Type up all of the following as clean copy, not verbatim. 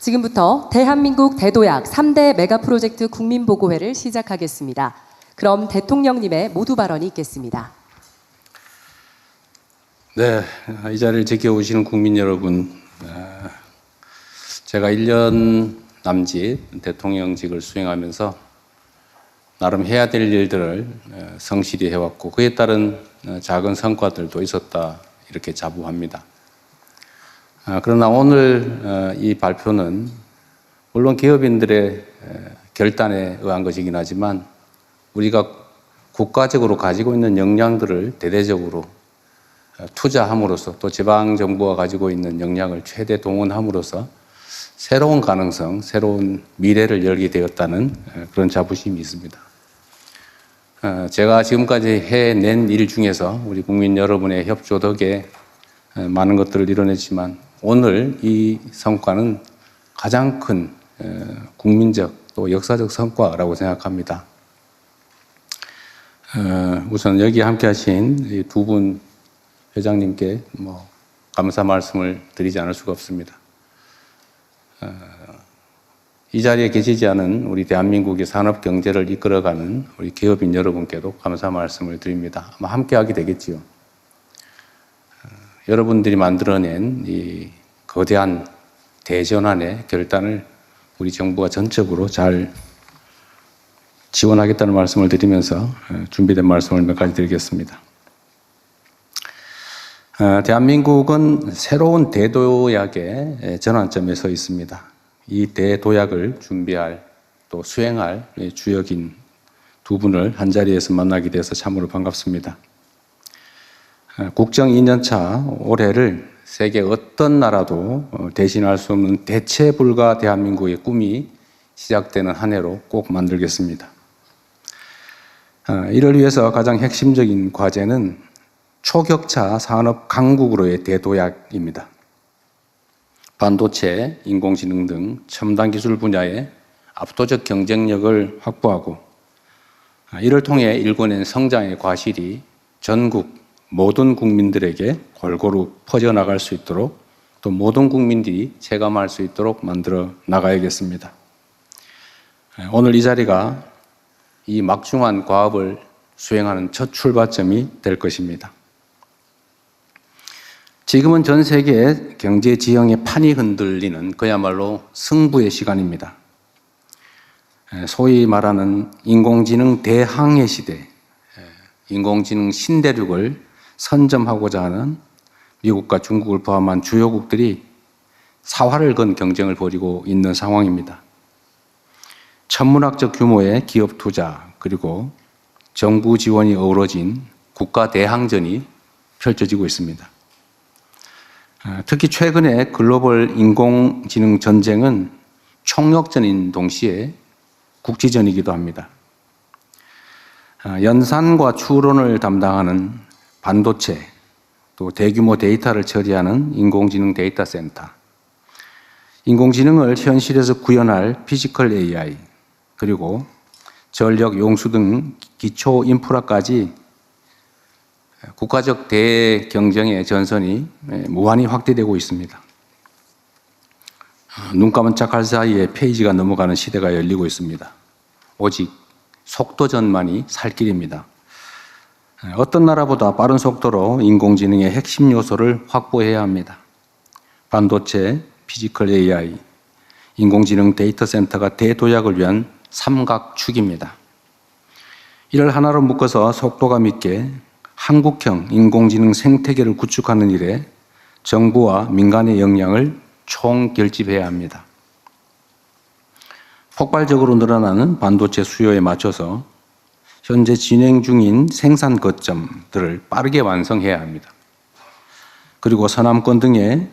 지금부터 대한민국 대도약 3대 메가 프로젝트 국민보고회를 시작하겠습니다. 그럼 대통령님의 모두 발언이 있겠습니다. 네, 이 자리를 지켜오시는 국민 여러분, 제가 1년 남짓 대통령직을 수행하면서 나름 해야 될 일들을 성실히 해왔고 그에 따른 작은 성과들도 있었다 이렇게 자부합니다. 그러나 오늘 이 발표는 물론 기업인들의 결단에 의한 것이긴 하지만 우리가 국가적으로 가지고 있는 역량들을 대대적으로 투자함으로써 또 지방정부가 가지고 있는 역량을 최대 동원함으로써 새로운 가능성, 새로운 미래를 열게 되었다는 그런 자부심이 있습니다. 제가 지금까지 해낸 일 중에서 우리 국민 여러분의 협조 덕에 많은 것들을 이뤄냈지만 오늘 이 성과는 가장 큰 국민적 또 역사적 성과라고 생각합니다. 우선 여기 함께 하신 두 분 회장님께 감사 말씀을 드리지 않을 수가 없습니다. 이 자리에 계시지 않은 우리 대한민국의 산업 경제를 이끌어가는 우리 기업인 여러분께도 감사 말씀을 드립니다. 아마 함께 하게 되겠지요. 여러분들이 만들어낸 이 거대한 대전환의 결단을 우리 정부가 전적으로 잘 지원하겠다는 말씀을 드리면서 준비된 말씀을 몇 가지 드리겠습니다. 대한민국은 새로운 대도약의 전환점에 서 있습니다. 이 대도약을 준비할 또 수행할 주역인 두 분을 한자리에서 만나게 돼서 참으로 반갑습니다. 국정 2년차 올해를 세계 어떤 나라도 대신할 수 없는 대체 불가 대한민국의 꿈이 시작되는 한 해로 꼭 만들겠습니다. 이를 위해서 가장 핵심적인 과제는 초격차 산업 강국으로의 대도약입니다. 반도체, 인공지능 등 첨단 기술 분야의 압도적 경쟁력을 확보하고 이를 통해 일궈낸 성장의 과실이 전국 모든 국민들에게 골고루 퍼져나갈 수 있도록 또 모든 국민들이 체감할 수 있도록 만들어 나가야겠습니다. 오늘 이 자리가 이 막중한 과업을 수행하는 첫 출발점이 될 것입니다. 지금은 전 세계 경제 지형의 판이 흔들리는 그야말로 승부의 시간입니다. 소위 말하는 인공지능 대항해 시대, 인공지능 신대륙을 선점하고자 하는 미국과 중국을 포함한 주요국들이 사활을 건 경쟁을 벌이고 있는 상황입니다. 천문학적 규모의 기업 투자 그리고 정부 지원이 어우러진 국가 대항전이 펼쳐지고 있습니다. 특히 최근에 글로벌 인공지능 전쟁은 총력전인 동시에 국지전이기도 합니다. 연산과 추론을 담당하는 반도체, 또 대규모 데이터를 처리하는 인공지능 데이터 센터, 인공지능을 현실에서 구현할 피지컬 AI, 그리고 전력, 용수 등 기초 인프라까지 국가적 대경쟁의 전선이 무한히 확대되고 있습니다. 눈 깜짝할 사이에 페이지가 넘어가는 시대가 열리고 있습니다. 오직 속도전만이 살 길입니다. 어떤 나라보다 빠른 속도로 인공지능의 핵심 요소를 확보해야 합니다. 반도체, 피지컬 AI, 인공지능 데이터 센터가 대도약을 위한 삼각축입니다. 이를 하나로 묶어서 속도감 있게 한국형 인공지능 생태계를 구축하는 일에 정부와 민간의 역량을 총결집해야 합니다. 폭발적으로 늘어나는 반도체 수요에 맞춰서 현재 진행 중인 생산 거점들을 빠르게 완성해야 합니다. 그리고 서남권 등의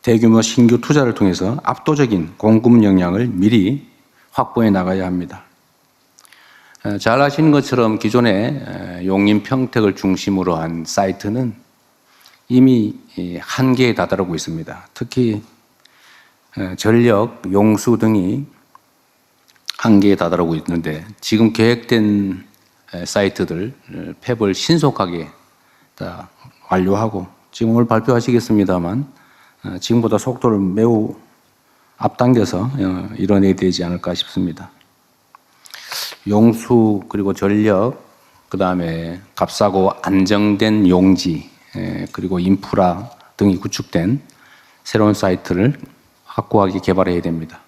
대규모 신규 투자를 통해서 압도적인 공급 역량을 미리 확보해 나가야 합니다. 잘 아시는 것처럼 기존의 용인 평택을 중심으로 한 사이트는 이미 한계에 다다르고 있습니다. 특히 전력, 용수 등이 한계에 다다르고 있는데 지금 계획된 사이트들 폐업을 신속하게 다 완료하고 지금 오늘 발표하시겠습니다만 지금보다 속도를 매우 앞당겨서 이뤄내야 되지 않을까 싶습니다. 용수 그리고 전력, 그 다음에 값싸고 안정된 용지, 그리고 인프라 등이 구축된 새로운 사이트를 확고하게 개발해야 됩니다.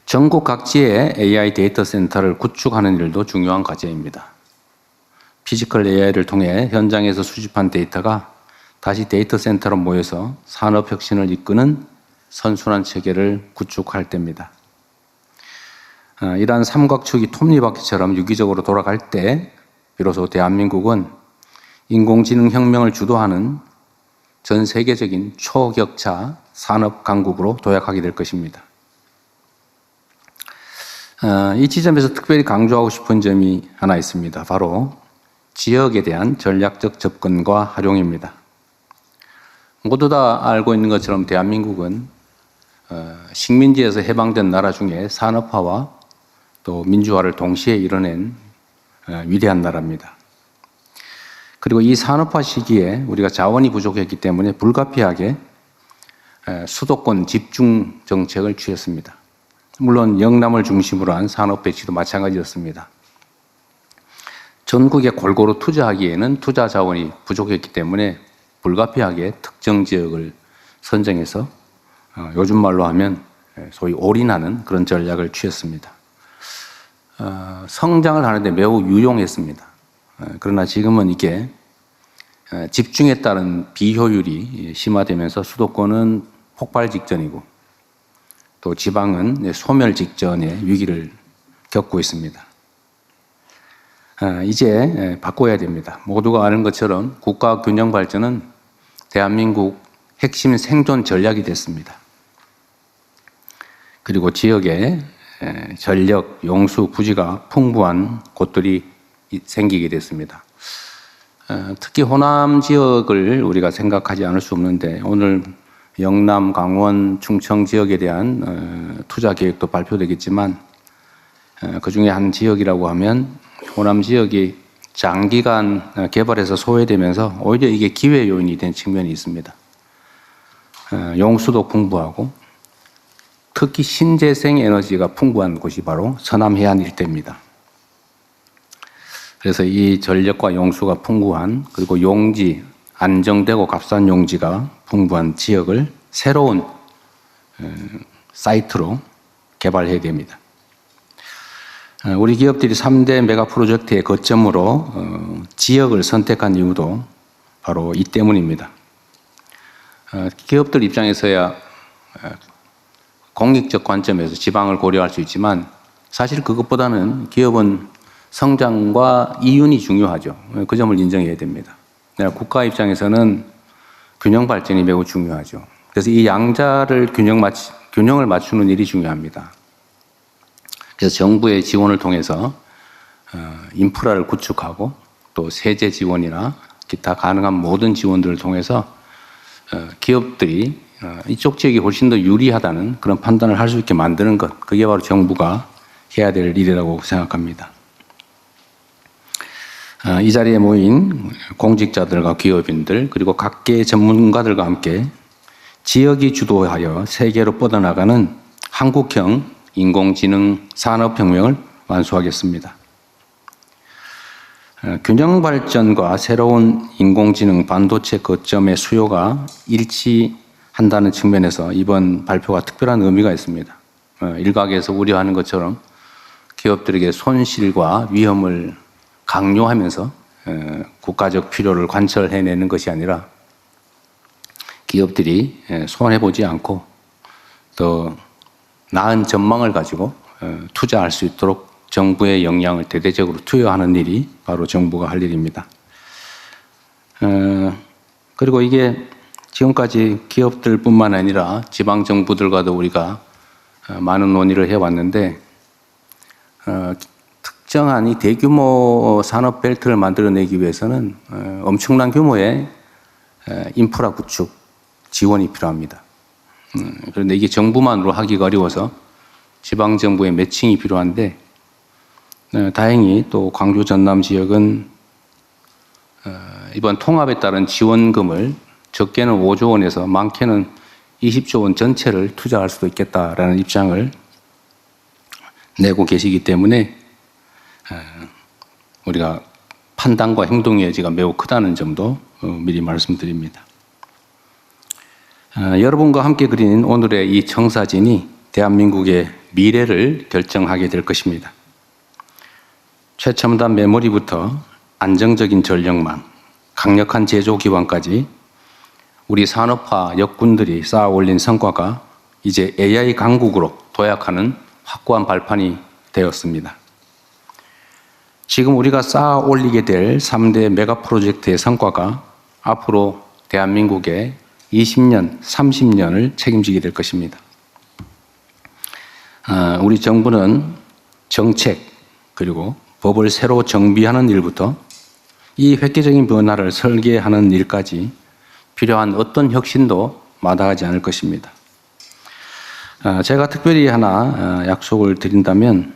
전국 각지에 AI 데이터 센터를 구축하는 일도 중요한 과제입니다. 피지컬 AI를 통해 현장에서 수집한 데이터가 다시 데이터 센터로 모여서 산업 혁신을 이끄는 선순환 체계를 구축할 때입니다. 이러한 삼각축이 톱니바퀴처럼 유기적으로 돌아갈 때 비로소 대한민국은 인공지능 혁명을 주도하는 전 세계적인 초격차 산업 강국으로 도약하게 될 것입니다. 이 지점에서 특별히 강조하고 싶은 점이 하나 있습니다. 바로 지역에 대한 전략적 접근과 활용입니다. 모두 다 알고 있는 것처럼 대한민국은 식민지에서 해방된 나라 중에 산업화와 또 민주화를 동시에 이뤄낸 위대한 나라입니다. 그리고 이 산업화 시기에 우리가 자원이 부족했기 때문에 불가피하게 수도권 집중 정책을 취했습니다. 물론 영남을 중심으로 한 산업 배치도 마찬가지였습니다. 전국에 골고루 투자하기에는 투자 자원이 부족했기 때문에 불가피하게 특정 지역을 선정해서 요즘 말로 하면 소위 올인하는 그런 전략을 취했습니다. 성장을 하는데 매우 유용했습니다. 그러나 지금은 이게 집중에 따른 비효율이 심화되면서 수도권은 폭발 직전이고 또 지방은 소멸 직전의 위기를 겪고 있습니다. 이제 바꿔야 됩니다. 모두가 아는 것처럼 국가 균형 발전은 대한민국 핵심 생존 전략이 됐습니다. 그리고 지역에 전력, 용수, 부지가 풍부한 곳들이 생기게 됐습니다. 특히 호남 지역을 우리가 생각하지 않을 수 없는데 오늘 영남, 강원, 충청 지역에 대한 투자 계획도 발표되겠지만 그 중에 한 지역이라고 하면 호남 지역이 장기간 개발해서 소외되면서 오히려 이게 기회 요인이 된 측면이 있습니다. 용수도 풍부하고 특히 신재생 에너지가 풍부한 곳이 바로 서남 해안 일대입니다. 그래서 이 전력과 용수가 풍부한 그리고 용지, 안정되고 값싼 용지가 풍부한 지역을 새로운 사이트로 개발해야 됩니다. 우리 기업들이 3대 메가 프로젝트의 거점으로 지역을 선택한 이유도 바로 이 때문입니다. 기업들 입장에서야 공익적 관점에서 지방을 고려할 수 있지만 사실 그것보다는 기업은 성장과 이윤이 중요하죠. 그 점을 인정해야 됩니다. 국가 입장에서는 균형 발전이 매우 중요하죠. 그래서 이 양자를 균형을 맞추는 일이 중요합니다. 그래서 정부의 지원을 통해서 인프라를 구축하고 또 세제 지원이나 기타 가능한 모든 지원들을 통해서 기업들이 이쪽 지역이 훨씬 더 유리하다는 그런 판단을 할 수 있게 만드는 것, 그게 바로 정부가 해야 될 일이라고 생각합니다. 이 자리에 모인 공직자들과 기업인들 그리고 각계 전문가들과 함께 지역이 주도하여 세계로 뻗어나가는 한국형 인공지능 산업혁명을 완수하겠습니다. 균형 발전과 새로운 인공지능 반도체 거점의 수요가 일치한다는 측면에서 이번 발표가 특별한 의미가 있습니다. 일각에서 우려하는 것처럼 기업들에게 손실과 위험을 강요하면서 국가적 필요를 관철해내는 것이 아니라 기업들이 손해보지 않고 더 나은 전망을 가지고 투자할 수 있도록 정부의 역량을 대대적으로 투여하는 일이 바로 정부가 할 일입니다. 그리고 이게 지금까지 기업들뿐만 아니라 지방정부들과도 우리가 많은 논의를 해왔는데 특정한 이 대규모 산업 벨트를 만들어내기 위해서는 엄청난 규모의 인프라 구축 지원이 필요합니다. 그런데 이게 정부만으로 하기가 어려워서 지방정부의 매칭이 필요한데 다행히 또 광주 전남 지역은 이번 통합에 따른 지원금을 적게는 5조 원에서 많게는 20조 원 전체를 투자할 수도 있겠다라는 입장을 내고 계시기 때문에 우리가 판단과 행동의 여지가 매우 크다는 점도 미리 말씀드립니다. 여러분과 함께 그린 오늘의 이 청사진이 대한민국의 미래를 결정하게 될 것입니다. 최첨단 메모리부터 안정적인 전력망, 강력한 제조 기반까지 우리 산업화 역군들이 쌓아 올린 성과가 이제 AI 강국으로 도약하는 확고한 발판이 되었습니다. 지금 우리가 쌓아 올리게 될 3대 메가 프로젝트의 성과가 앞으로 대한민국의 20년, 30년을 책임지게 될 것입니다. 우리 정부는 정책 그리고 법을 새로 정비하는 일부터 이 획기적인 변화를 설계하는 일까지 필요한 어떤 혁신도 마다하지 않을 것입니다. 제가 특별히 하나 약속을 드린다면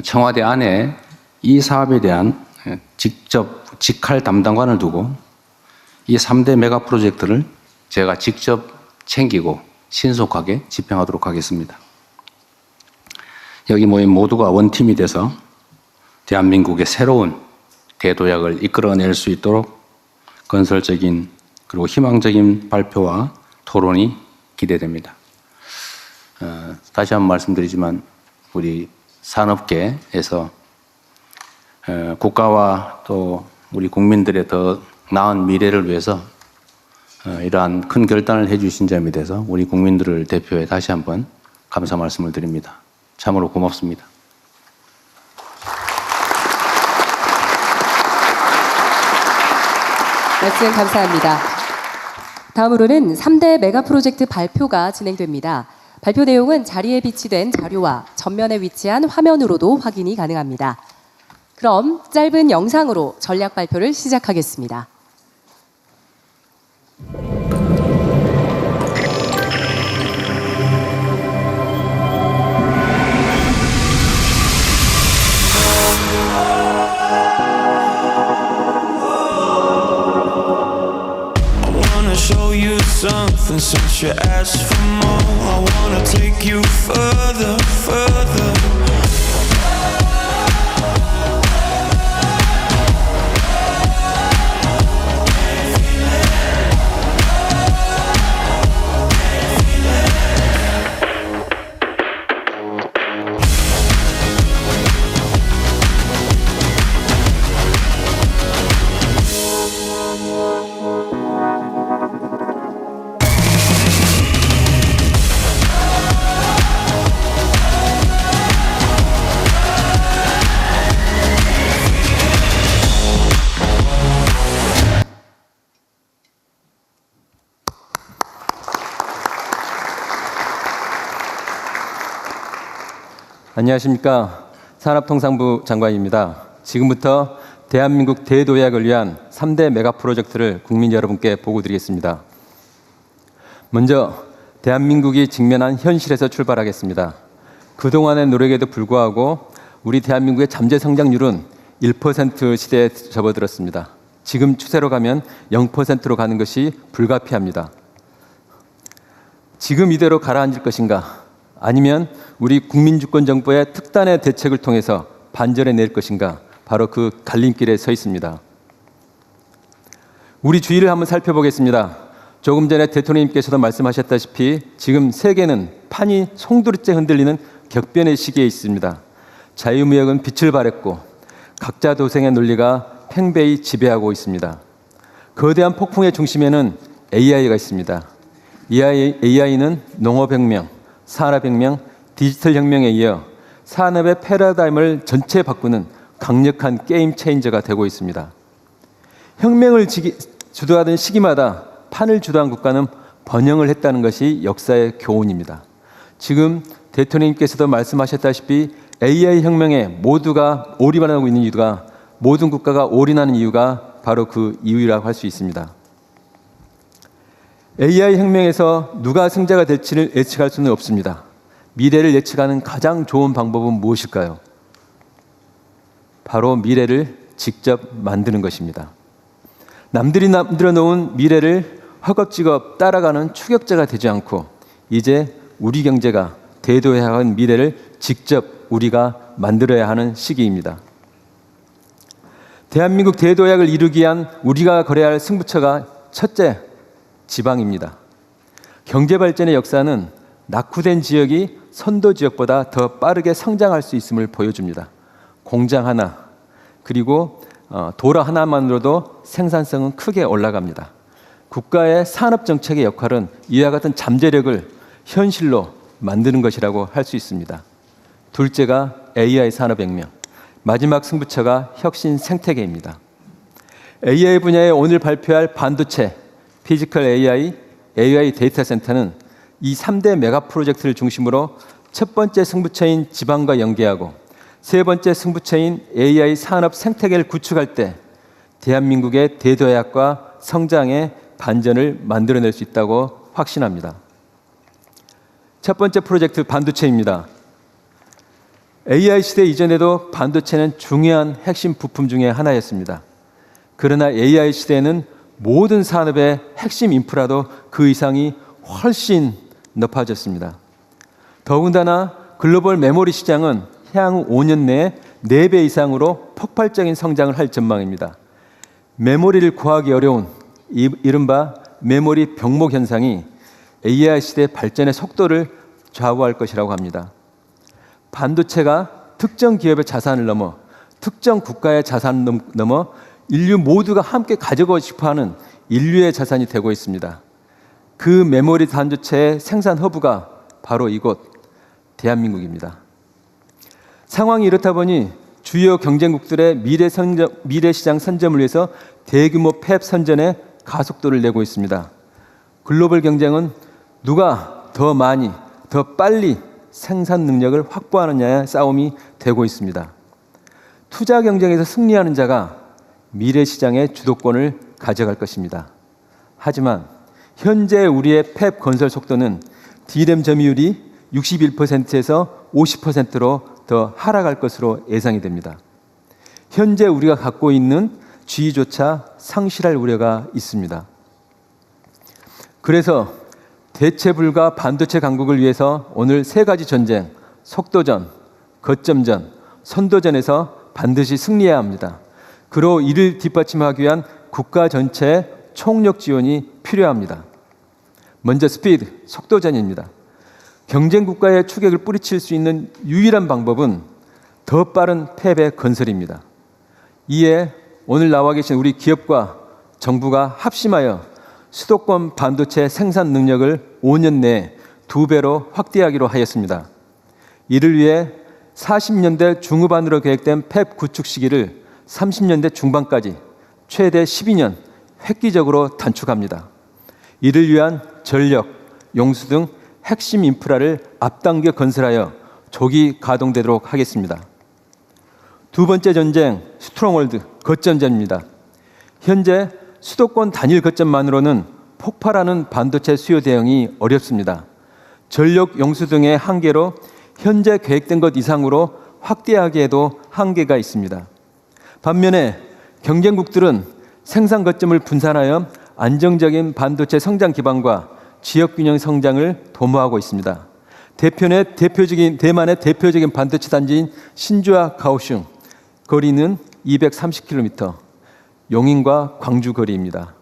청와대 안에 이 사업에 대한 직할 담당관을 두고 이 3대 메가 프로젝트를 제가 직접 챙기고 신속하게 집행하도록 하겠습니다. 여기 모인 모두가 원팀이 돼서 대한민국의 새로운 대도약을 이끌어낼 수 있도록 건설적인 그리고 희망적인 발표와 토론이 기대됩니다. 다시 한번 말씀드리지만 우리 산업계에서 국가와 또 우리 국민들의 더 나은 미래를 위해서 이러한 큰 결단을 해주신 점에 대해서 우리 국민들을 대표해 다시 한번 감사 말씀을 드립니다. 참으로 고맙습니다. 말씀 감사합니다. 다음으로는 3대 메가 프로젝트 발표가 진행됩니다. 발표 내용은 자리에 비치된 자료와 전면에 위치한 화면으로도 확인이 가능합니다. 그럼 짧은 영상으로 전략 발표를 시작하겠습니다. Show you something since you asked for more. I wanna take you further, further. 안녕하십니까. 산업통상부 장관입니다. 지금부터 대한민국 대도약을 위한 3대 메가 프로젝트를 국민 여러분께 보고드리겠습니다. 먼저 대한민국이 직면한 현실에서 출발하겠습니다. 그동안의 노력에도 불구하고 우리 대한민국의 잠재 성장률은 1% 시대에 접어들었습니다. 지금 추세로 가면 0%로 가는 것이 불가피합니다. 지금 이대로 가라앉을 것인가? 아니면 우리 국민주권정부의 특단의 대책을 통해서 반전해낼 것인가? 바로 그 갈림길에 서 있습니다. 우리 주위를 한번 살펴보겠습니다. 조금 전에 대통령님께서도 말씀하셨다시피 지금 세계는 판이 송두리째 흔들리는 격변의 시기에 있습니다. 자유무역은 빛을 발했고 각자 도생의 논리가 팽배히 지배하고 있습니다. 거대한 폭풍의 중심에는 AI가 있습니다. AI는 농업혁명, 산업혁명, 디지털혁명에 이어 산업의 패러다임을 전체 바꾸는 강력한 게임 체인저가 되고 있습니다. 혁명을 주도하던 시기마다 판을 주도한 국가는 번영을 했다는 것이 역사의 교훈입니다. 지금 대통령님께서도 말씀하셨다시피 AI 혁명에 모두가 올인하고 있는 이유가 모든 국가가 올인하는 이유가 바로 그 이유라고 할 수 있습니다. AI 혁명에서 누가 승자가 될지를 예측할 수는 없습니다. 미래를 예측하는 가장 좋은 방법은 무엇일까요? 바로 미래를 직접 만드는 것입니다. 남들이 만들어 놓은 미래를 허겁지겁 따라가는 추격자가 되지 않고 이제 우리 경제가 대도해하는 미래를 직접 우리가 만들어야 하는 시기입니다. 대한민국 대도약을 이루기 위한 우리가 걸어야 할 승부처가 첫째, 지방입니다. 경제발전의 역사는 낙후된 지역이 선도 지역보다 더 빠르게 성장할 수 있음을 보여줍니다. 공장 하나, 그리고 도로 하나만으로도 생산성은 크게 올라갑니다. 국가의 산업정책의 역할은 이와 같은 잠재력을 현실로 만드는 것이라고 할 수 있습니다. 둘째가 AI 산업혁명, 마지막 승부처가 혁신 생태계입니다. AI 분야에 오늘 발표할 반도체, 피지컬 AI, AI 데이터 센터는 이 3대 메가 프로젝트를 중심으로 첫 번째 승부처인 지방과 연계하고 세 번째 승부처인 AI 산업 생태계를 구축할 때 대한민국의 대도약과 성장의 반전을 만들어낼 수 있다고 확신합니다. 첫 번째 프로젝트 반도체입니다. AI 시대 이전에도 반도체는 중요한 핵심 부품 중에 하나였습니다. 그러나 AI 시대에는 모든 산업의 핵심 인프라도 그 이상이 훨씬 높아졌습니다. 더군다나 글로벌 메모리 시장은 향후 5년 내에 4배 이상으로 폭발적인 성장을 할 전망입니다. 메모리를 구하기 어려운 이른바 메모리 병목 현상이 AI 시대 발전의 속도를 좌우할 것이라고 합니다. 반도체가 특정 기업의 자산을 넘어 특정 국가의 자산을 넘어 인류 모두가 함께 가지고 싶어하는 인류의 자산이 되고 있습니다. 그 메모리 반도체의 생산 허브가 바로 이곳 대한민국입니다. 상황이 이렇다 보니 주요 경쟁국들의 미래 시장 선점을 위해서 대규모 팹 선전에 가속도를 내고 있습니다. 글로벌 경쟁은 누가 더 많이, 더 빨리 생산 능력을 확보하느냐의 싸움이 되고 있습니다. 투자 경쟁에서 승리하는 자가 미래 시장의 주도권을 가져갈 것입니다. 하지만 현재 우리의 팹 건설 속도는 D램 점유율이 61%에서 50%로 더 하락할 것으로 예상이 됩니다. 현재 우리가 갖고 있는 지위조차 상실할 우려가 있습니다. 그래서 대체 불가 반도체 강국을 위해서 오늘 3가지 전쟁, 속도전, 거점전, 선도전에서 반드시 승리해야 합니다. 그로 이를 뒷받침하기 위한 국가 전체의 총력 지원이 필요합니다. 먼저 스피드, 속도전입니다. 경쟁 국가의 추격을 뿌리칠 수 있는 유일한 방법은 더 빠른 팹의 건설입니다. 이에 오늘 나와 계신 우리 기업과 정부가 합심하여 수도권 반도체 생산 능력을 5년 내에 2배로 확대하기로 하였습니다. 이를 위해 40년대 중후반으로 계획된 팹 구축 시기를 30년대 중반까지 최대 12년 획기적으로 단축합니다. 이를 위한 전력, 용수 등 핵심 인프라를 앞당겨 건설하여 조기 가동되도록 하겠습니다. 두 번째 전쟁, 스트롱홀드, 거점전입니다. 현재 수도권 단일 거점만으로는 폭발하는 반도체 수요 대응이 어렵습니다. 전력, 용수 등의 한계로 현재 계획된 것 이상으로 확대하기에도 한계가 있습니다. 반면에 경쟁국들은 생산 거점을 분산하여 안정적인 반도체 성장 기반과 지역 균형 성장을 도모하고 있습니다. 대만의 대표적인 반도체 단지인 신주와 가오슝, 거리는 230km, 용인과 광주 거리입니다.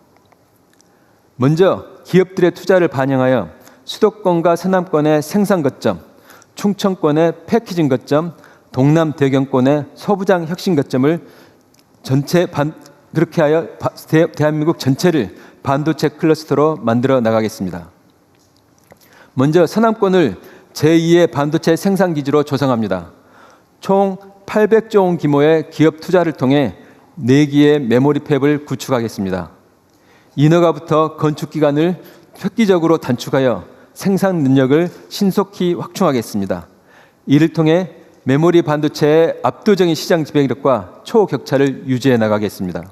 먼저 기업들의 투자를 반영하여 수도권과 서남권의 생산 거점, 충청권의 패키징 거점, 동남 대경권의 소부장 혁신 거점을 그렇게 하여 대한민국 전체를 반도체 클러스터로 만들어 나가겠습니다. 먼저 서남권을 제2의 반도체 생산 기지로 조성합니다. 총 800조 원 규모의 기업 투자를 통해 4기의 메모리 팹을 구축하겠습니다. 인허가부터 건축 기간을 획기적으로 단축하여 생산 능력을 신속히 확충하겠습니다. 이를 통해 메모리 반도체의 압도적인 시장 지배력과 초격차를 유지해 나가겠습니다.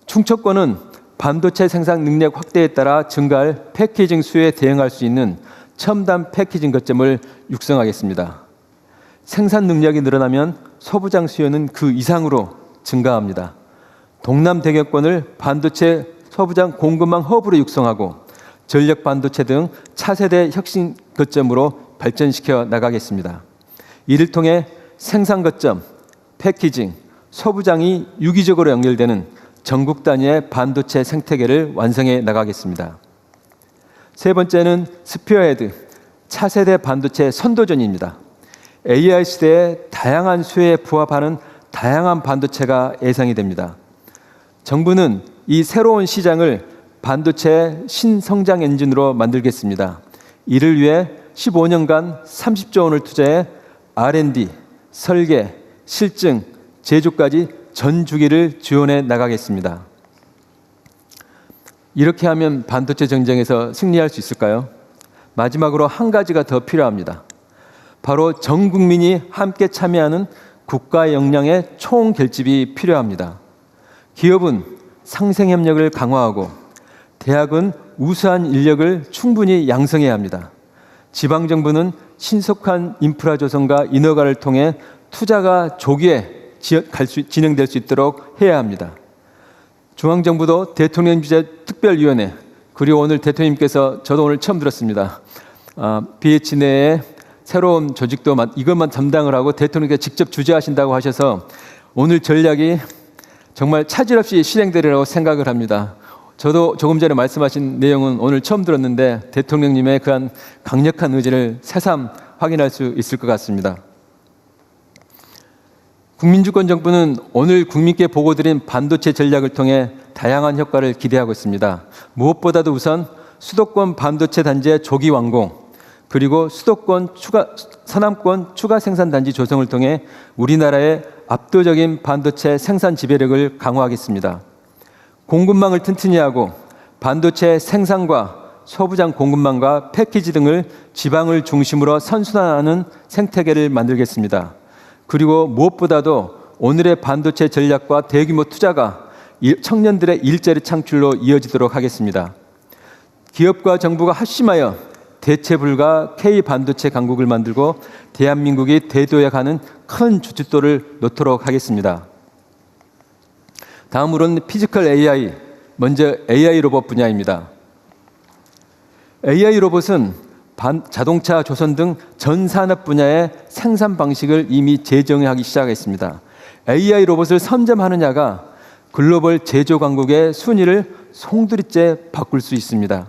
충청권은 반도체 생산 능력 확대에 따라 증가할 패키징 수요에 대응할 수 있는 첨단 패키징 거점을 육성하겠습니다. 생산 능력이 늘어나면 소부장 수요는 그 이상으로 증가합니다. 동남 대경권을 반도체 서부장 공급망 허브로 육성하고 전력 반도체 등 차세대 혁신 거점으로 발전시켜 나가겠습니다. 이를 통해 생산 거점, 패키징, 서부장이 유기적으로 연결되는 전국 단위의 반도체 생태계를 완성해 나가겠습니다. 세 번째는 스피어헤드, 차세대 반도체 선도전입니다. AI 시대의 다양한 수요에 부합하는 다양한 반도체가 예상이 됩니다. 정부는 이 새로운 시장을 반도체 신성장 엔진으로 만들겠습니다. 이를 위해 15년간 30조 원을 투자해 R&D, 설계, 실증, 제조까지 전 주기를 지원해 나가겠습니다. 이렇게 하면 반도체 경쟁에서 승리할 수 있을까요? 마지막으로 한 가지가 더 필요합니다. 바로 전 국민이 함께 참여하는 국가 역량의 총결집이 필요합니다. 기업은 상생협력을 강화하고 대학은 우수한 인력을 충분히 양성해야 합니다. 지방정부는 신속한 인프라 조성과 인허가를 통해 투자가 조기에 진행될 수 있도록 해야 합니다. 중앙정부도 대통령 주재 특별위원회, 그리고 오늘 대통령님께서 저도 오늘 처음 들었습니다. BH 내에 새로운 조직도 이것만 담당을 하고 대통령께서 직접 주재하신다고 하셔서 오늘 전략이 정말 차질 없이 실행되리라고 생각을 합니다. 저도 조금 전에 말씀하신 내용은 오늘 처음 들었는데 대통령님의 그한 강력한 의지를 새삼 확인할 수 있을 것 같습니다. 국민주권정부는 오늘 국민께 보고드린 반도체 전략을 통해 다양한 효과를 기대하고 있습니다. 무엇보다도 우선 수도권 반도체 단지의 조기 완공, 그리고 서남권 추가 생산 단지 조성을 통해 우리나라의 압도적인 반도체 생산 지배력을 강화하겠습니다. 공급망을 튼튼히 하고 반도체 생산과 서부장 공급망과 패키지 등을 지방을 중심으로 선순환하는 생태계를 만들겠습니다. 그리고 무엇보다도 오늘의 반도체 전략과 대규모 투자가 청년들의 일자리 창출로 이어지도록 하겠습니다. 기업과 정부가 합심하여 대체 불가 K-반도체 강국을 만들고 대한민국이 대도에 가는 큰 주춧돌을 놓도록 하겠습니다. 다음으로는 피지컬 AI, 먼저 AI 로봇 분야입니다. AI 로봇은 자동차, 조선 등 전 산업 분야의 생산 방식을 이미 재정하기 시작했습니다. AI 로봇을 선점하느냐가 글로벌 제조 강국의 순위를 송두리째 바꿀 수 있습니다.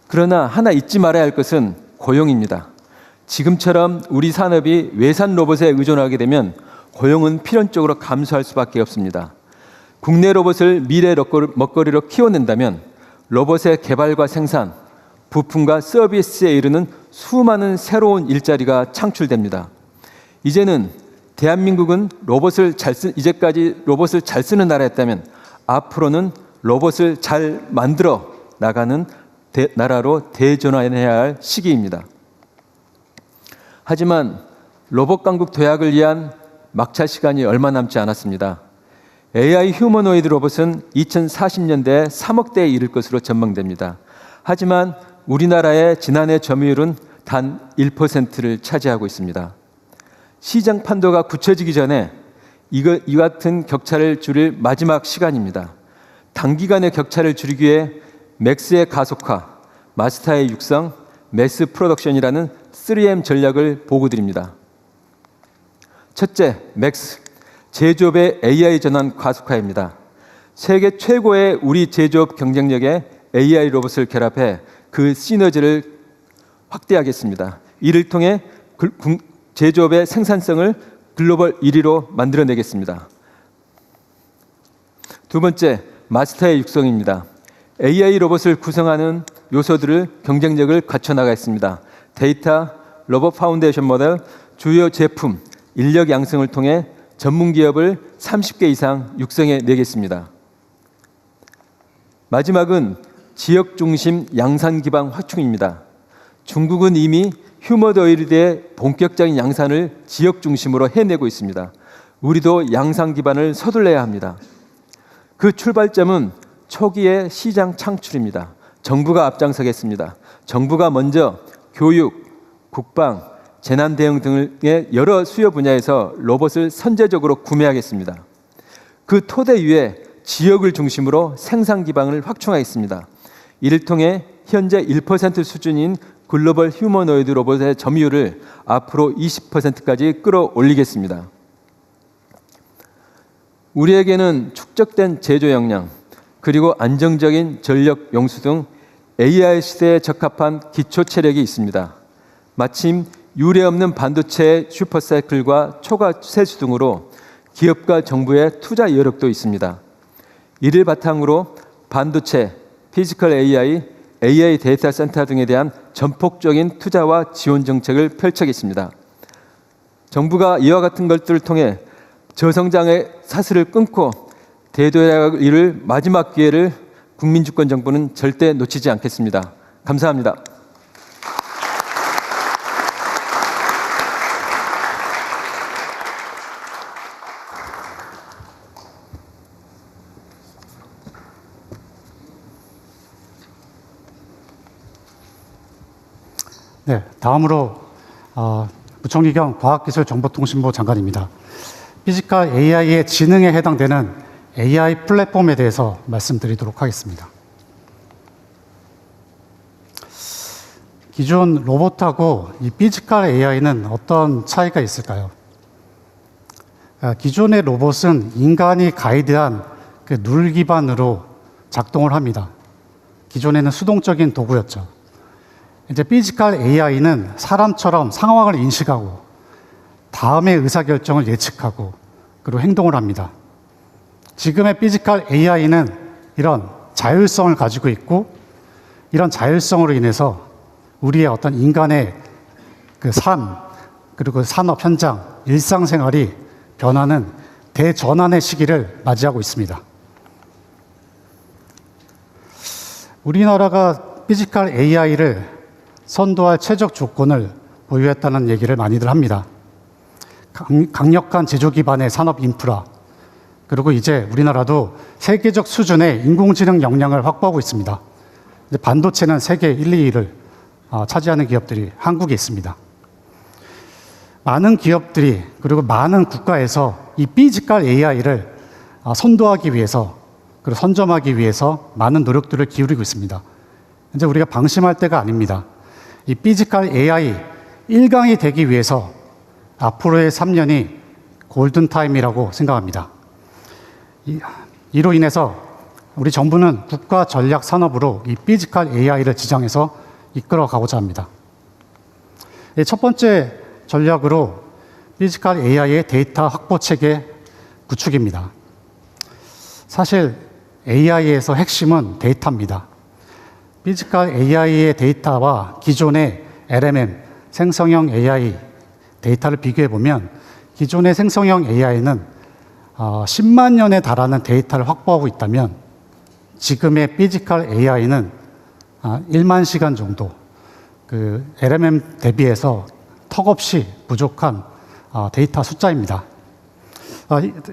그러나 하나 잊지 말아야 할 것은 고용입니다. 지금처럼 우리 산업이 외산 로봇에 의존하게 되면 고용은 필연적으로 감소할 수밖에 없습니다. 국내 로봇을 미래 먹거리로 키워낸다면 로봇의 개발과 생산, 부품과 서비스에 이르는 수많은 새로운 일자리가 창출됩니다. 이제는 대한민국은 이제까지 로봇을 잘 쓰는 나라였다면 앞으로는 로봇을 잘 만들어 나가는 나라로 대전환해야 할 시기입니다. 하지만 로봇 강국 도약을 위한 막차 시간이 얼마 남지 않았습니다. AI 휴머노이드 로봇은 2040년대에 3억 대에 이를 것으로 전망됩니다. 하지만 우리나라의 지난해 점유율은 단 1%를 차지하고 있습니다. 시장 판도가 굳혀지기 전에 이 같은 격차를 줄일 마지막 시간입니다. 단기간의 격차를 줄이기 위해 맥스의 가속화, 마스터의 육성, 매스 프로덕션이라는 3M 전략을 보고드립니다. 첫째, 맥스, 제조업의 AI 전환 가속화입니다. 세계 최고의 우리 제조업 경쟁력에 AI 로봇을 결합해 그 시너지를 확대하겠습니다. 이를 통해 제조업의 생산성을 글로벌 1위로 만들어내겠습니다. 두 번째, 마스터의 육성입니다. AI 로봇을 구성하는 요소들을 경쟁력을 갖춰나가겠습니다. 데이터, 로봇 파운데이션 모델, 주요 제품, 인력 양성을 통해 전문 기업을 30개 이상 육성해 내겠습니다. 마지막은 지역 중심 양산 기반 확충입니다. 중국은 이미 휴머노이드의 본격적인 양산을 지역 중심으로 해내고 있습니다. 우리도 양산 기반을 서둘러야 합니다. 그 출발점은 초기의 시장 창출입니다. 정부가 앞장서겠습니다. 정부가 먼저 교육, 국방, 재난 대응 등의 여러 수요 분야에서 로봇을 선제적으로 구매하겠습니다. 그 토대 위에 지역을 중심으로 생산 기반을 확충하겠습니다. 이를 통해 현재 1% 수준인 글로벌 휴머노이드 로봇의 점유율을 앞으로 20%까지 끌어올리겠습니다. 우리에게는 축적된 제조 역량, 그리고 안정적인 전력 용수 등 AI 시대에 적합한 기초 체력이 있습니다. 마침 유례없는 반도체의 슈퍼사이클과 초과 세수 등으로 기업과 정부의 투자 여력도 있습니다. 이를 바탕으로 반도체, 피지컬 AI, AI 데이터 센터 등에 대한 전폭적인 투자와 지원 정책을 펼쳐겠습니다. 정부가 이와 같은 것들을 통해 저성장의 사슬을 끊고 대도약을 이룰 마지막 기회를 국민주권 정부는 절대 놓치지 않겠습니다. 감사합니다. 네, 다음으로 부총리 겸 과학기술정보통신부 장관입니다. 피지컬 AI의 지능에 해당되는 AI 플랫폼에 대해서 말씀드리도록 하겠습니다. 기존 로봇하고 이 피지컬 AI는 어떤 차이가 있을까요? 기존의 로봇은 인간이 가이드한 그 룰 기반으로 작동을 합니다. 기존에는 수동적인 도구였죠. 이제 피지컬 AI는 사람처럼 상황을 인식하고 다음의 의사결정을 예측하고 그리고 행동을 합니다. 지금의 피지컬 AI는 이런 자율성을 가지고 있고 이런 자율성으로 인해서 우리의 어떤 인간의 그 삶 그리고 산업 현장, 일상생활이 변하는 대전환의 시기를 맞이하고 있습니다. 우리나라가 피지컬 AI를 선도할 최적 조건을 보유했다는 얘기를 많이들 합니다. 강력한 제조 기반의 산업 인프라, 그리고 이제 우리나라도 세계적 수준의 인공지능 역량을 확보하고 있습니다. 이제 반도체는 세계 1, 2위를 차지하는 기업들이 한국에 있습니다. 많은 기업들이 그리고 많은 국가에서 이 피지컬 AI를 선도하기 위해서 그리고 선점하기 위해서 많은 노력들을 기울이고 있습니다. 이제 우리가 방심할 때가 아닙니다. 이 피지컬 AI 1강이 되기 위해서 앞으로의 3년이 골든타임이라고 생각합니다. 이로 인해서 우리 정부는 국가 전략 산업으로 이 피지컬 AI를 지정해서 이끌어가고자 합니다. 첫 번째 전략으로 피지컬 AI의 데이터 확보 체계 구축입니다. 사실 AI에서 핵심은 데이터입니다. 피지컬 AI의 데이터와 기존의 LMM, 생성형 AI 데이터를 비교해 보면 기존의 생성형 AI는 10만 년에 달하는 데이터를 확보하고 있다면 지금의 피지컬 AI는 1만 시간 정도 그 LMM 대비해서 턱없이 부족한 데이터 숫자입니다.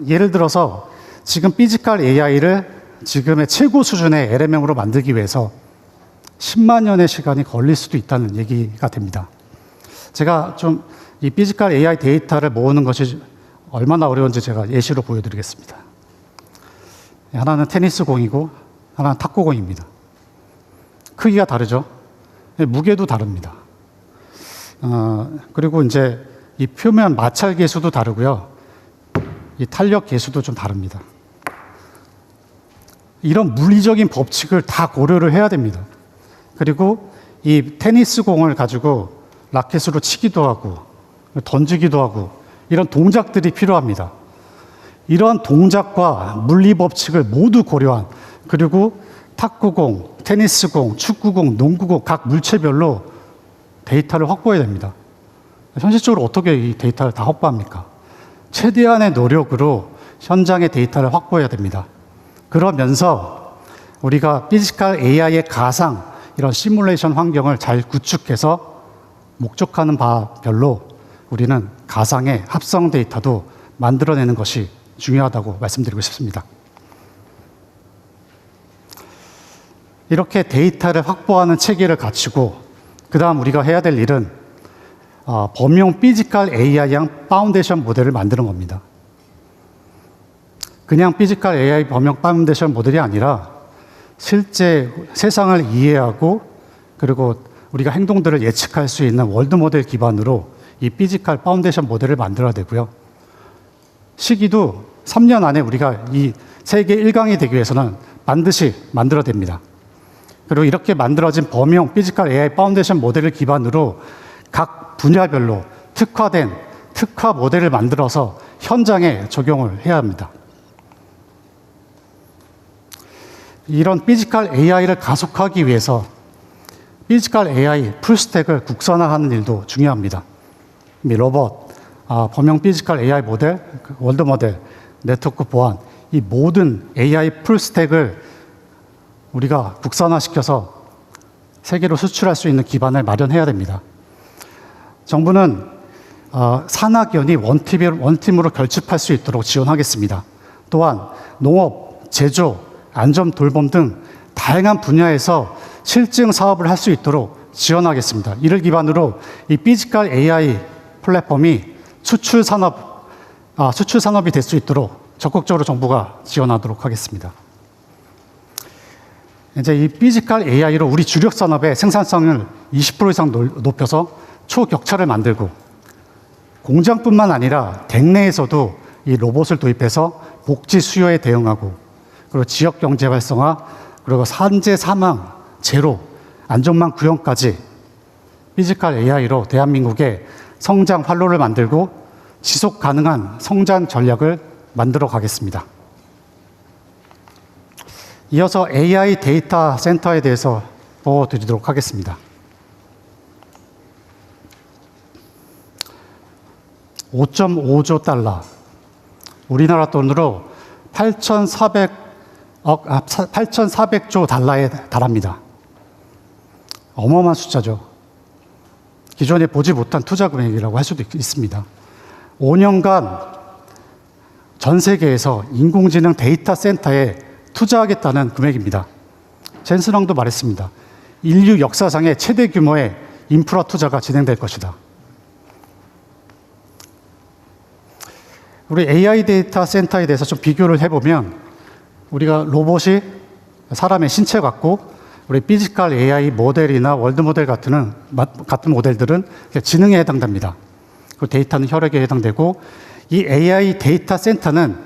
예를 들어서 지금 피지컬 AI를 지금의 최고 수준의 LMM으로 만들기 위해서 10만 년의 시간이 걸릴 수도 있다는 얘기가 됩니다. 제가 좀 이 피지컬 AI 데이터를 모으는 것이 얼마나 어려운지 제가 예시로 보여드리겠습니다. 하나는 테니스 공이고 하나는 탁구공입니다. 크기가 다르죠? 무게도 다릅니다. 그리고 이제 이 표면 마찰 계수도 다르고요. 이 탄력 계수도 좀 다릅니다. 이런 물리적인 법칙을 다 고려를 해야 됩니다. 그리고 이 테니스 공을 가지고 라켓으로 치기도 하고 던지기도 하고 이런 동작들이 필요합니다. 이러한 동작과 물리 법칙을 모두 고려한 그리고 탁구공, 테니스공, 축구공, 농구공 각 물체별로 데이터를 확보해야 됩니다. 현실적으로 어떻게 이 데이터를 다 확보합니까? 최대한의 노력으로 현장의 데이터를 확보해야 됩니다. 그러면서 우리가 피지컬 AI의 가상 이런 시뮬레이션 환경을 잘 구축해서 목적하는 바별로 우리는 가상의 합성 데이터도 만들어내는 것이 중요하다고 말씀드리고 싶습니다. 이렇게 데이터를 확보하는 체계를 갖추고 그 다음 우리가 해야 될 일은 범용 피지컬 AI형 파운데이션 모델을 만드는 겁니다. 그냥 피지컬 AI 범용 파운데이션 모델이 아니라 실제 세상을 이해하고 그리고 우리가 행동들을 예측할 수 있는 월드 모델 기반으로 이 피지컬 파운데이션 모델을 만들어야 되고요. 시기도 3년 안에 우리가 이 세계 1강이 되기 위해서는 반드시 만들어야 됩니다. 그리고 이렇게 만들어진 범용 피지컬 AI 파운데이션 모델을 기반으로 각 분야별로 특화된 특화 모델을 만들어서 현장에 적용을 해야 합니다. 이런 피지컬 AI를 가속하기 위해서 피지컬 AI 풀스택을 국산화하는 일도 중요합니다. 로봇, 범용 피지컬 AI 모델, 월드 모델, 네트워크 보안, 이 모든 AI 풀스택을 우리가 국산화시켜서 세계로 수출할 수 있는 기반을 마련해야 됩니다. 정부는 산학연이 원팀으로 결집할 수 있도록 지원하겠습니다. 또한 농업, 제조, 안전 돌봄 등 다양한 분야에서 실증 사업을 할 수 있도록 지원하겠습니다. 이를 기반으로 이 피지컬 AI 플랫폼이 수출 산업이 될 수 있도록 적극적으로 정부가 지원하도록 하겠습니다. 이제 이 피지컬 AI로 우리 주력 산업의 생산성을 20% 이상 높여서 초격차를 만들고 공장뿐만 아니라 댁내에서도 이 로봇을 도입해서 복지 수요에 대응하고 그리고 지역 경제 활성화 그리고 산재 사망 제로 안전망 구현까지 피지컬 AI로 대한민국의 성장 활로를 만들고 지속 가능한 성장 전략을 만들어 가겠습니다. 이어서 AI 데이터 센터에 대해서 보여드리도록 하겠습니다. 5.5조 달러, 우리나라 돈으로 8,400조 달러에 달합니다. 어마어마한 숫자죠. 기존에 보지 못한 투자 금액이라고 할 수도 있습니다. 5년간 전 세계에서 인공지능 데이터 센터에 투자하겠다는 금액입니다. 젠슨왕도 말했습니다. 인류 역사상의 최대 규모의 인프라 투자가 진행될 것이다. 우리 AI 데이터 센터에 대해서 좀 비교를 해보면 우리가 로봇이 사람의 신체 같고 우리 피지컬 AI 모델이나 월드 모델 같은 모델들은 지능에 해당됩니다. 그 데이터는 혈액에 해당되고 이 AI 데이터 센터는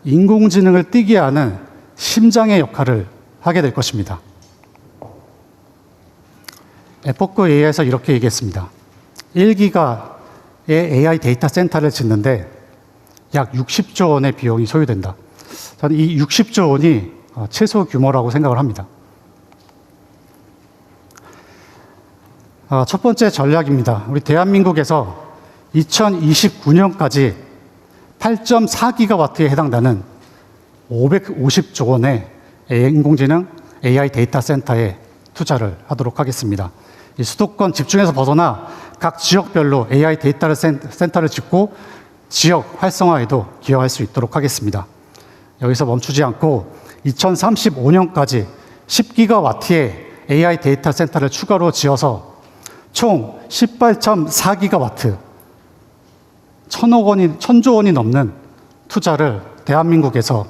인공지능을 뛰게 하는 심장의 역할을 하게 될 것입니다. 에포크 AI에서 이렇게 얘기했습니다. 1기가의 AI 데이터 센터를 짓는데 약 60조 원의 비용이 소요된다. 저는 이 60조 원이 최소 규모라고 생각을 합니다. 첫 번째 전략입니다. 우리 대한민국에서 2029년까지 8.4기가와트에 해당되는 550조 원의 인공지능 AI 데이터 센터에 투자를 하도록 하겠습니다. 이 수도권 집중에서 벗어나 각 지역별로 AI 데이터 센터를 짓고 지역 활성화에도 기여할 수 있도록 하겠습니다. 여기서 멈추지 않고 2035년까지 10기가와트의 AI 데이터 센터를 추가로 지어서 총 18.4기가와트, 1,000조 원이 넘는 투자를 대한민국에서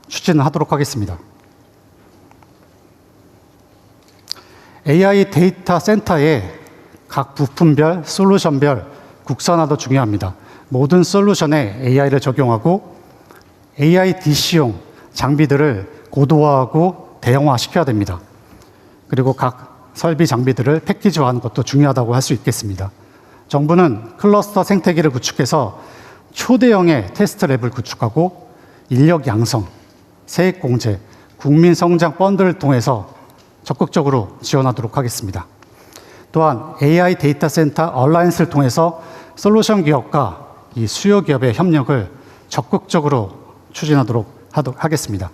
추진하도록 하겠습니다. AI 데이터 센터의 각 부품별, 솔루션별 국산화도 중요합니다. 모든 솔루션에 AI를 적용하고 AI DC용 장비들을 고도화하고 대형화시켜야 됩니다. 그리고 각 설비 장비들을 패키지화하는 것도 중요하다고 할 수 있겠습니다. 정부는 클러스터 생태계를 구축해서 초대형의 테스트 랩을 구축하고 인력 양성, 세액 공제, 국민 성장 펀드를 통해서 적극적으로 지원하도록 하겠습니다. 또한 AI 데이터 센터 얼라이언스를 통해서 솔루션 기업과 이 수요 기업의 협력을 적극적으로 추진하도록 하겠습니다.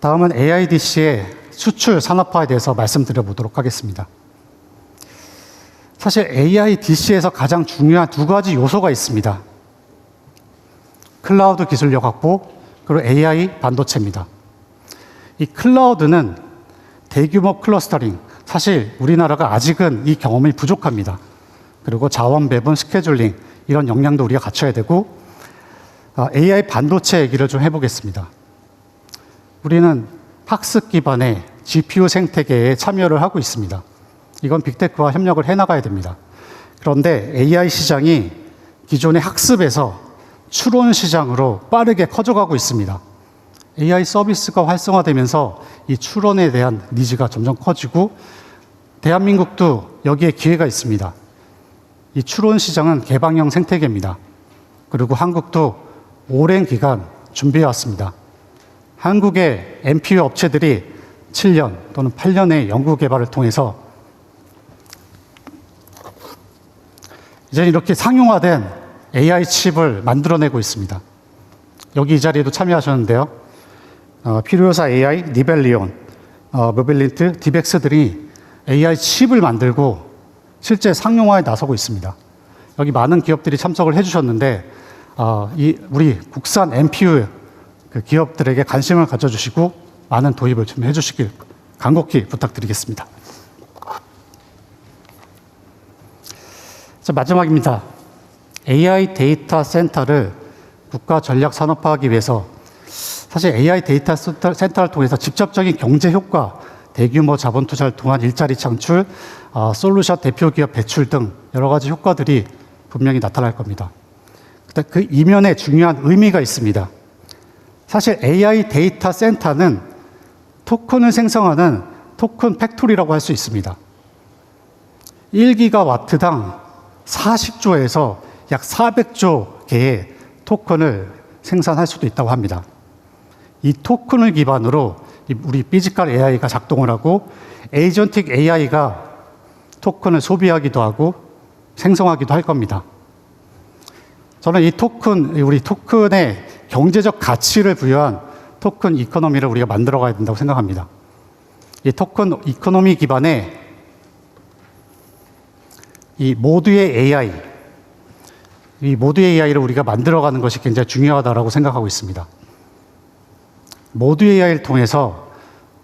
다음은 AIDC의 수출 산업화에 대해서 말씀드려 보도록 하겠습니다. 사실 AIDC에서 가장 중요한 두 가지 요소가 있습니다. 클라우드 기술력 확보, 그리고 AI 반도체입니다. 이 클라우드는 대규모 클러스터링, 사실 우리나라가 아직은 이 경험이 부족합니다. 그리고 자원 배분, 스케줄링, 이런 역량도 우리가 갖춰야 되고, AI 반도체 얘기를 좀 해보겠습니다. 우리는 학습 기반의 GPU 생태계에 참여를 하고 있습니다. 이건 빅테크와 협력을 해나가야 됩니다. 그런데 AI 시장이 기존의 학습에서 추론 시장으로 빠르게 커져가고 있습니다. AI 서비스가 활성화되면서 이 추론에 대한 니즈가 점점 커지고 대한민국도 여기에 기회가 있습니다. 이 추론 시장은 개방형 생태계입니다. 그리고 한국도 오랜 기간 준비해왔습니다. 한국의 NPU 업체들이 7년 또는 8년의 연구 개발을 통해서 이제 이렇게 상용화된 AI 칩을 만들어내고 있습니다. 여기 이 자리에도 참여하셨는데요. 필요사 AI, 니벨리온, 모빌린트, 디벡스들이 AI 칩을 만들고 실제 상용화에 나서고 있습니다. 여기 많은 기업들이 참석을 해주셨는데 우리 국산 NPU 기업들에게 관심을 가져주시고 많은 도입을 좀 해주시길 간곡히 부탁드리겠습니다. 자, 마지막입니다. AI 데이터 센터를 국가 전략 산업화하기 위해서 사실 AI 데이터 센터를 통해서 직접적인 경제 효과, 대규모 자본 투자를 통한 일자리 창출, 솔루션 대표 기업 배출 등 여러 가지 효과들이 분명히 나타날 겁니다. 근데 그 이면에 중요한 의미가 있습니다. 사실 AI 데이터 센터는 토큰을 생성하는 토큰 팩토리라고 할 수 있습니다. 1기가와트당 40조에서 약 400조 개의 토큰을 생산할 수도 있다고 합니다. 이 토큰을 기반으로 우리 피지컬 AI가 작동을 하고 에이전틱 AI가 토큰을 소비하기도 하고 생성하기도 할 겁니다. 저는 우리 토큰의 경제적 가치를 부여한 토큰 이코노미를 우리가 만들어 가야 된다고 생각합니다. 이 토큰 이코노미 기반의 이 모두의 AI를 우리가 만들어가는 것이 굉장히 중요하다고 생각하고 있습니다. 모두의 AI를 통해서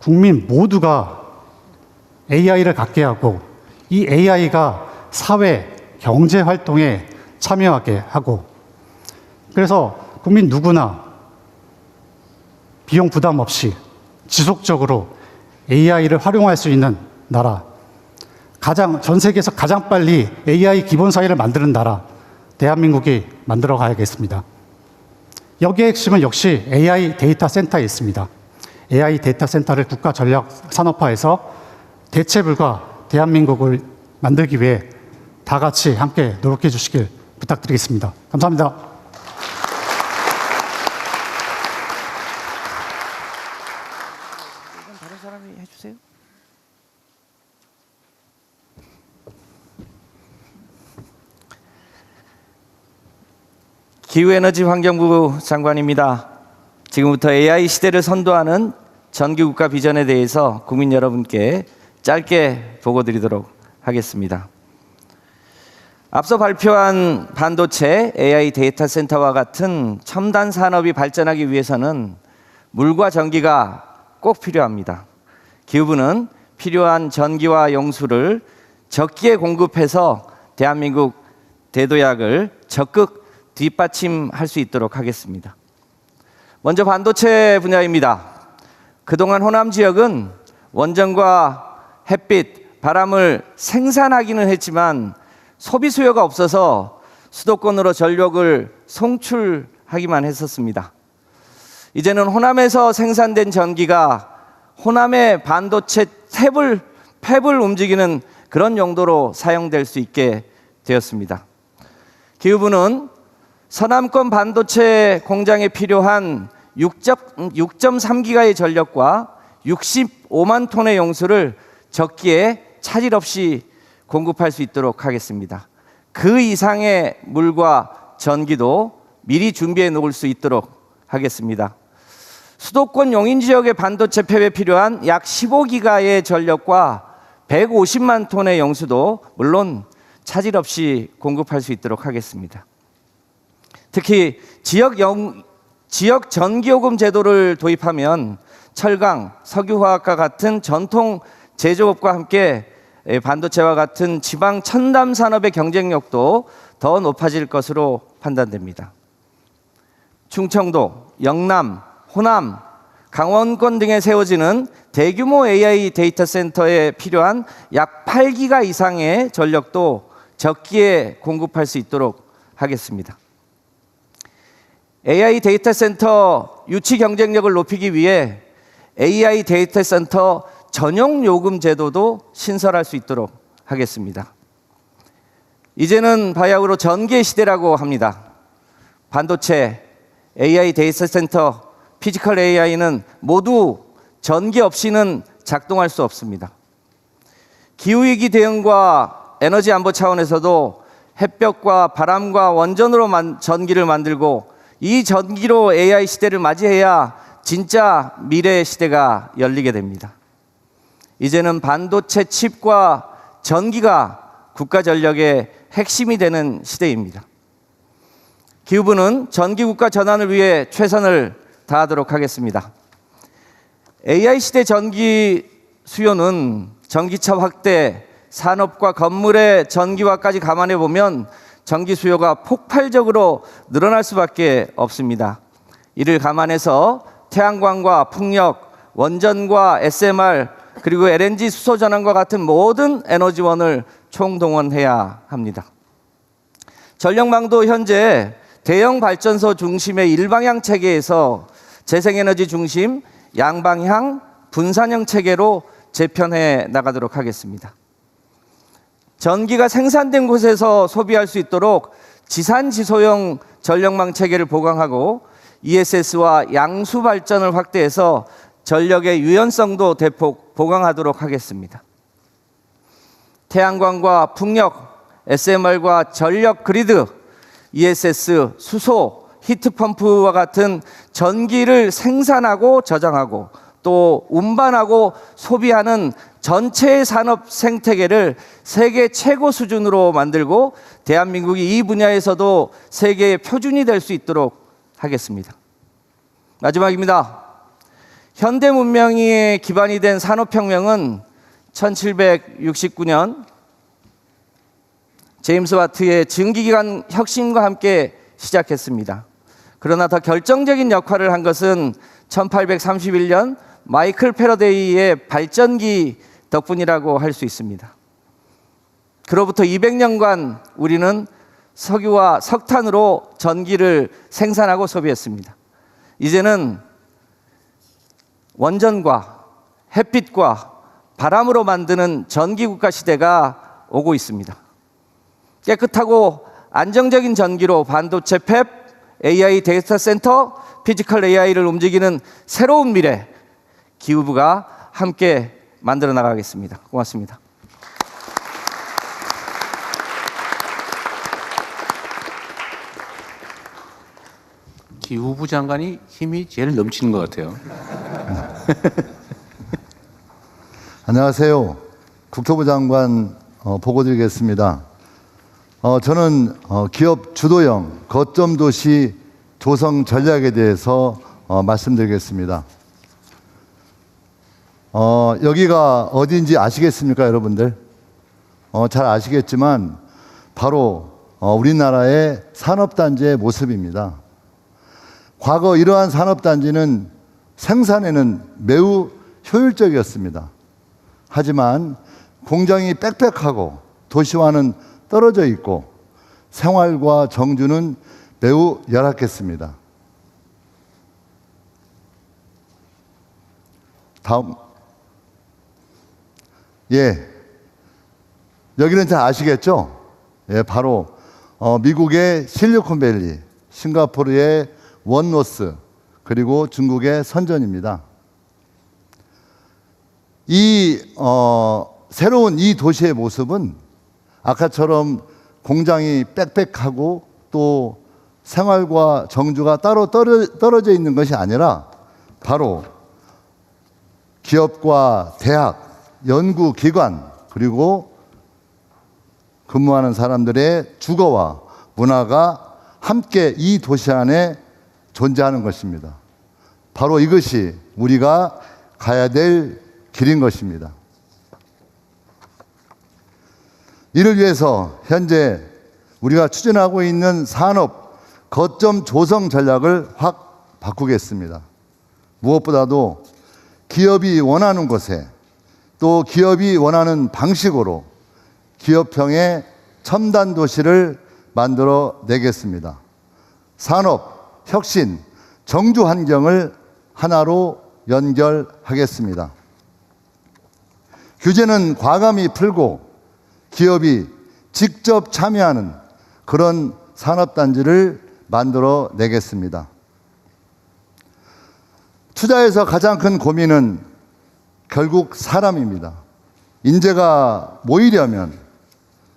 국민 모두가 AI를 갖게 하고 이 AI가 사회, 경제 활동에 참여하게 하고 그래서 국민 누구나 비용 부담 없이 지속적으로 AI를 활용할 수 있는 나라, 전 세계에서 가장 빨리 AI 기본 사회를 만드는 나라, 대한민국이 만들어 가야겠습니다. 여기의 핵심은 역시 AI 데이터 센터에 있습니다. AI 데이터 센터를 국가 전략 산업화해서 대체불가 대한민국을 만들기 위해 다 같이 함께 노력해 주시길 부탁드리겠습니다. 감사합니다. 다른 사람이 해주세요. 기후에너지환경부 장관입니다. 지금부터 AI 시대를 선도하는 전기국가 비전에 대해서 국민 여러분께 짧게 보고드리도록 하겠습니다. 앞서 발표한 반도체, AI 데이터 센터와 같은 첨단 산업이 발전하기 위해서는 물과 전기가 꼭 필요합니다. 기후부는 필요한 전기와 용수를 적기에 공급해서 대한민국 대도약을 적극 뒷받침할 수 있도록 하겠습니다. 먼저 반도체 분야입니다. 그동안 호남 지역은 원전과 햇빛, 바람을 생산하기는 했지만 소비 수요가 없어서 수도권으로 전력을 송출하기만 했었습니다. 이제는 호남에서 생산된 전기가 호남의 반도체 팹을 움직이는 그런 용도로 사용될 수 있게 되었습니다. 기후부는 서남권 반도체 공장에 필요한 6.3기가의 전력과 65만 톤의 용수를 적기에 차질 없이 공급할 수 있도록 하겠습니다. 그 이상의 물과 전기도 미리 준비해 놓을 수 있도록 하겠습니다. 수도권 용인 지역의 반도체 팹에 필요한 약 15기가의 전력과 150만 톤의 용수도 물론 차질 없이 공급할 수 있도록 하겠습니다. 특히 지역 전기요금 제도를 도입하면 철강, 석유화학과 같은 전통 제조업과 함께 반도체와 같은 지방 첨단 산업의 경쟁력도 더 높아질 것으로 판단됩니다. 충청도, 영남, 호남, 강원권 등에 세워지는 대규모 AI 데이터 센터에 필요한 약 8기가 이상의 전력도 적기에 공급할 수 있도록 하겠습니다. AI 데이터 센터 유치 경쟁력을 높이기 위해 AI 데이터 센터 전용 요금 제도도 신설할 수 있도록 하겠습니다. 이제는 바야흐로 전기의 시대라고 합니다. 반도체, AI 데이터 센터, 피지컬 AI는 모두 전기 없이는 작동할 수 없습니다. 기후위기 대응과 에너지 안보 차원에서도 햇볕과 바람과 원전으로 전기를 만들고 이 전기로 AI 시대를 맞이해야 진짜 미래의 시대가 열리게 됩니다. 이제는 반도체 칩과 전기가 국가 전력의 핵심이 되는 시대입니다. 기후부는 전기국가 전환을 위해 최선을 다하도록 하겠습니다. AI 시대 전기 수요는 전기차 확대, 산업과 건물의 전기화까지 감안해 보면 전기 수요가 폭발적으로 늘어날 수밖에 없습니다. 이를 감안해서 태양광과 풍력, 원전과 SMR, 그리고 LNG 수소 전환과 같은 모든 에너지원을 총동원해야 합니다. 전력망도 현재 대형 발전소 중심의 일방향 체계에서 재생에너지 중심 양방향 분산형 체계로 재편해 나가도록 하겠습니다. 전기가 생산된 곳에서 소비할 수 있도록 지산지소형 전력망 체계를 보강하고 ESS와 양수 발전을 확대해서 전력의 유연성도 대폭 보강하도록 하겠습니다. 태양광과 풍력, SMR과 전력 그리드, ESS, 수소, 히트펌프와 같은 전기를 생산하고 저장하고 또 운반하고 소비하는 전체 산업 생태계를 세계 최고 수준으로 만들고 대한민국이 이 분야에서도 세계의 표준이 될 수 있도록 하겠습니다. 마지막입니다. 현대 문명의 기반이 된 산업혁명은 1769년 제임스 와트의 증기기관 혁신과 함께 시작했습니다. 그러나 더 결정적인 역할을 한 것은 1831년 마이클 패러데이의 발전기 덕분이라고 할 수 있습니다. 그로부터 200년간 우리는 석유와 석탄으로 전기를 생산하고 소비했습니다. 이제는 원전과 햇빛과 바람으로 만드는 전기국가 시대가 오고 있습니다. 깨끗하고 안정적인 전기로 반도체 팹, AI 데이터 센터, 피지컬 AI를 움직이는 새로운 미래, 기후부가 함께 만들어 나가겠습니다. 고맙습니다. 기후부 장관이 힘이 제일 넘치는 것 같아요. 안녕하세요. 국토부 장관 보고드리겠습니다. 저는 기업 주도형 거점 도시 조성 전략에 대해서 말씀드리겠습니다. 여기가 어디인지 아시겠습니까, 여러분들? 잘 아시겠지만 바로 우리나라의 산업단지의 모습입니다. 과거 이러한 산업단지는 생산에는 매우 효율적이었습니다. 하지만 공장이 빽빽하고 도시와는 떨어져 있고 생활과 정주는 매우 열악했습니다. 다음. 여기는 잘 아시겠죠? 바로 미국의 실리콘밸리, 싱가포르의 원노스, 그리고 중국의 선전입니다. 새로운 이 도시의 모습은 아까처럼 공장이 빽빽하고 또 생활과 정주가 따로 떨어져 있는 것이 아니라 바로 기업과 대학, 연구기관, 그리고 근무하는 사람들의 주거와 문화가 함께 이 도시 안에 존재하는 것입니다. 바로 이것이 우리가 가야 될 길인 것입니다. 이를 위해서 현재 우리가 추진하고 있는 산업 거점 조성 전략을 확 바꾸겠습니다. 무엇보다도 기업이 원하는 곳에 또 기업이 원하는 방식으로 기업형의 첨단 도시를 만들어 내겠습니다. 산업, 혁신, 정주 환경을 하나로 연결하겠습니다. 규제는 과감히 풀고 기업이 직접 참여하는 그런 산업단지를 만들어 내겠습니다. 투자에서 가장 큰 고민은 결국 사람입니다. 인재가 모이려면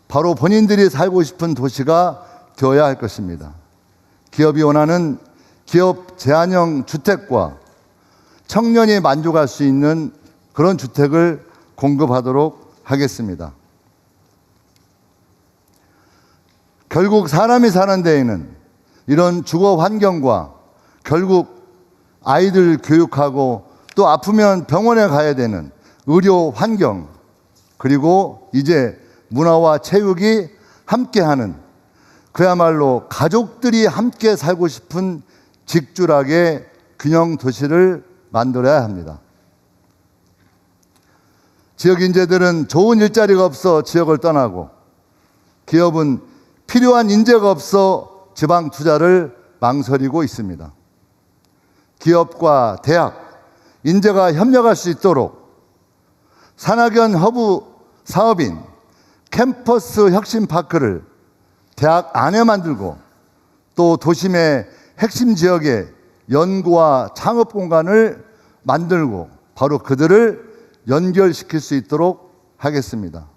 바로 본인들이 살고 싶은 도시가 되어야 할 것입니다. 기업이 원하는 기업 제한형 주택과 청년이 만족할 수 있는 그런 주택을 공급하도록 하겠습니다. 결국 사람이 사는 데에는 이런 주거 환경과 결국 아이들 교육하고 또 아프면 병원에 가야 되는 의료 환경, 그리고 이제 문화와 체육이 함께하는 그야말로 가족들이 함께 살고 싶은 직줄하게 균형 도시를 만들어야 합니다. 지역 인재들은 좋은 일자리가 없어 지역을 떠나고 기업은 필요한 인재가 없어 지방 투자를 망설이고 있습니다. 기업과 대학, 인재가 협력할 수 있도록 산학연 허브 사업인 캠퍼스 혁신파크를 대학 안에 만들고 또 도심의 핵심 지역에 연구와 창업 공간을 만들고 바로 그들을 연결시킬 수 있도록 하겠습니다.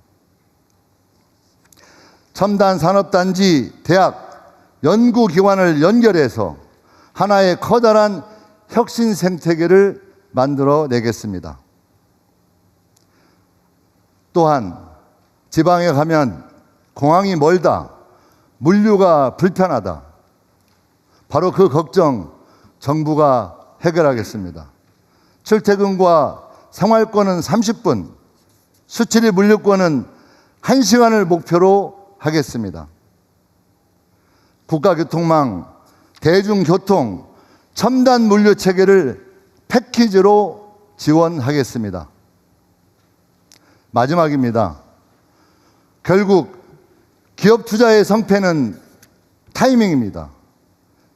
첨단 산업단지, 대학, 연구기관을 연결해서 하나의 커다란 혁신 생태계를 만들어 내겠습니다. 또한 지방에 가면 공항이 멀다, 물류가 불편하다. 바로 그 걱정 정부가 해결하겠습니다. 출퇴근과 생활권은 30분, 수출입 물류권은 1시간을 목표로 하겠습니다. 국가교통망, 대중교통, 첨단 물류 체계를 패키지로 지원하겠습니다. 마지막입니다. 결국 기업 투자의 성패는 타이밍입니다.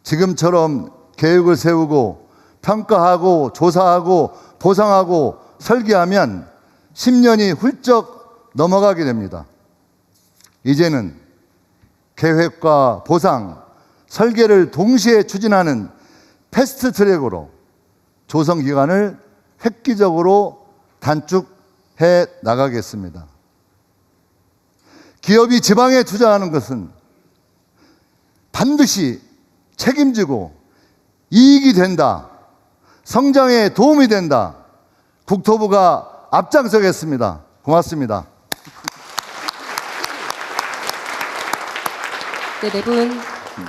지금처럼 계획을 세우고 평가하고 조사하고 보상하고 설계하면 10년이 훌쩍 넘어가게 됩니다. 이제는 계획과 보상, 설계를 동시에 추진하는 패스트 트랙으로 조성 기간을 획기적으로 단축해 나가겠습니다. 기업이 지방에 투자하는 것은 반드시 책임지고 이익이 된다, 성장에 도움이 된다, 국토부가 앞장서겠습니다. 고맙습니다. 네, 네 분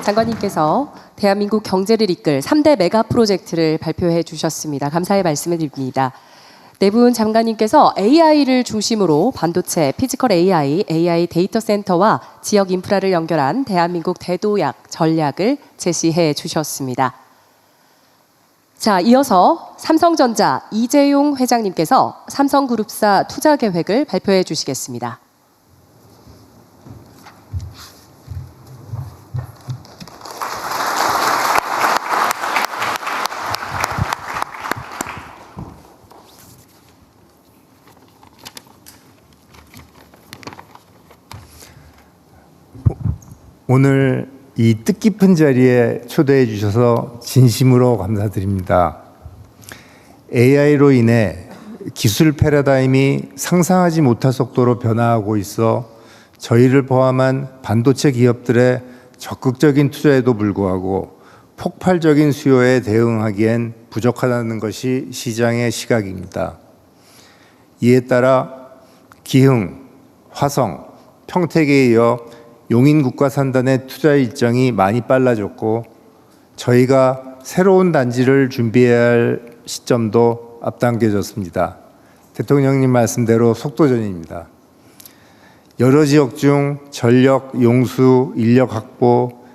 장관님께서 대한민국 경제를 이끌 3대 메가 프로젝트를 발표해 주셨습니다. 감사의 말씀을 드립니다. 네 분 장관님께서 AI를 중심으로 반도체, 피지컬 AI, AI 데이터 센터와 지역 인프라를 연결한 대한민국 대도약 전략을 제시해 주셨습니다. 자, 이어서 삼성전자 이재용 회장님께서 삼성그룹사 투자 계획을 발표해 주시겠습니다. 오늘 이 뜻깊은 자리에 초대해 주셔서 진심으로 감사드립니다. AI로 인해 기술 패러다임이 상상하지 못할 속도로 변화하고 있어 저희를 포함한 반도체 기업들의 적극적인 투자에도 불구하고 폭발적인 수요에 대응하기엔 부족하다는 것이 시장의 시각입니다. 이에 따라 기흥, 화성, 평택에 이어 용인국가산단의 투자 일정이 많이 빨라졌고 저희가 새로운 단지를 준비해야 할 시점도 앞당겨졌습니다. 대통령님 말씀대로 속도전입니다. 여러 지역 중 전력, 용수, 인력 확보,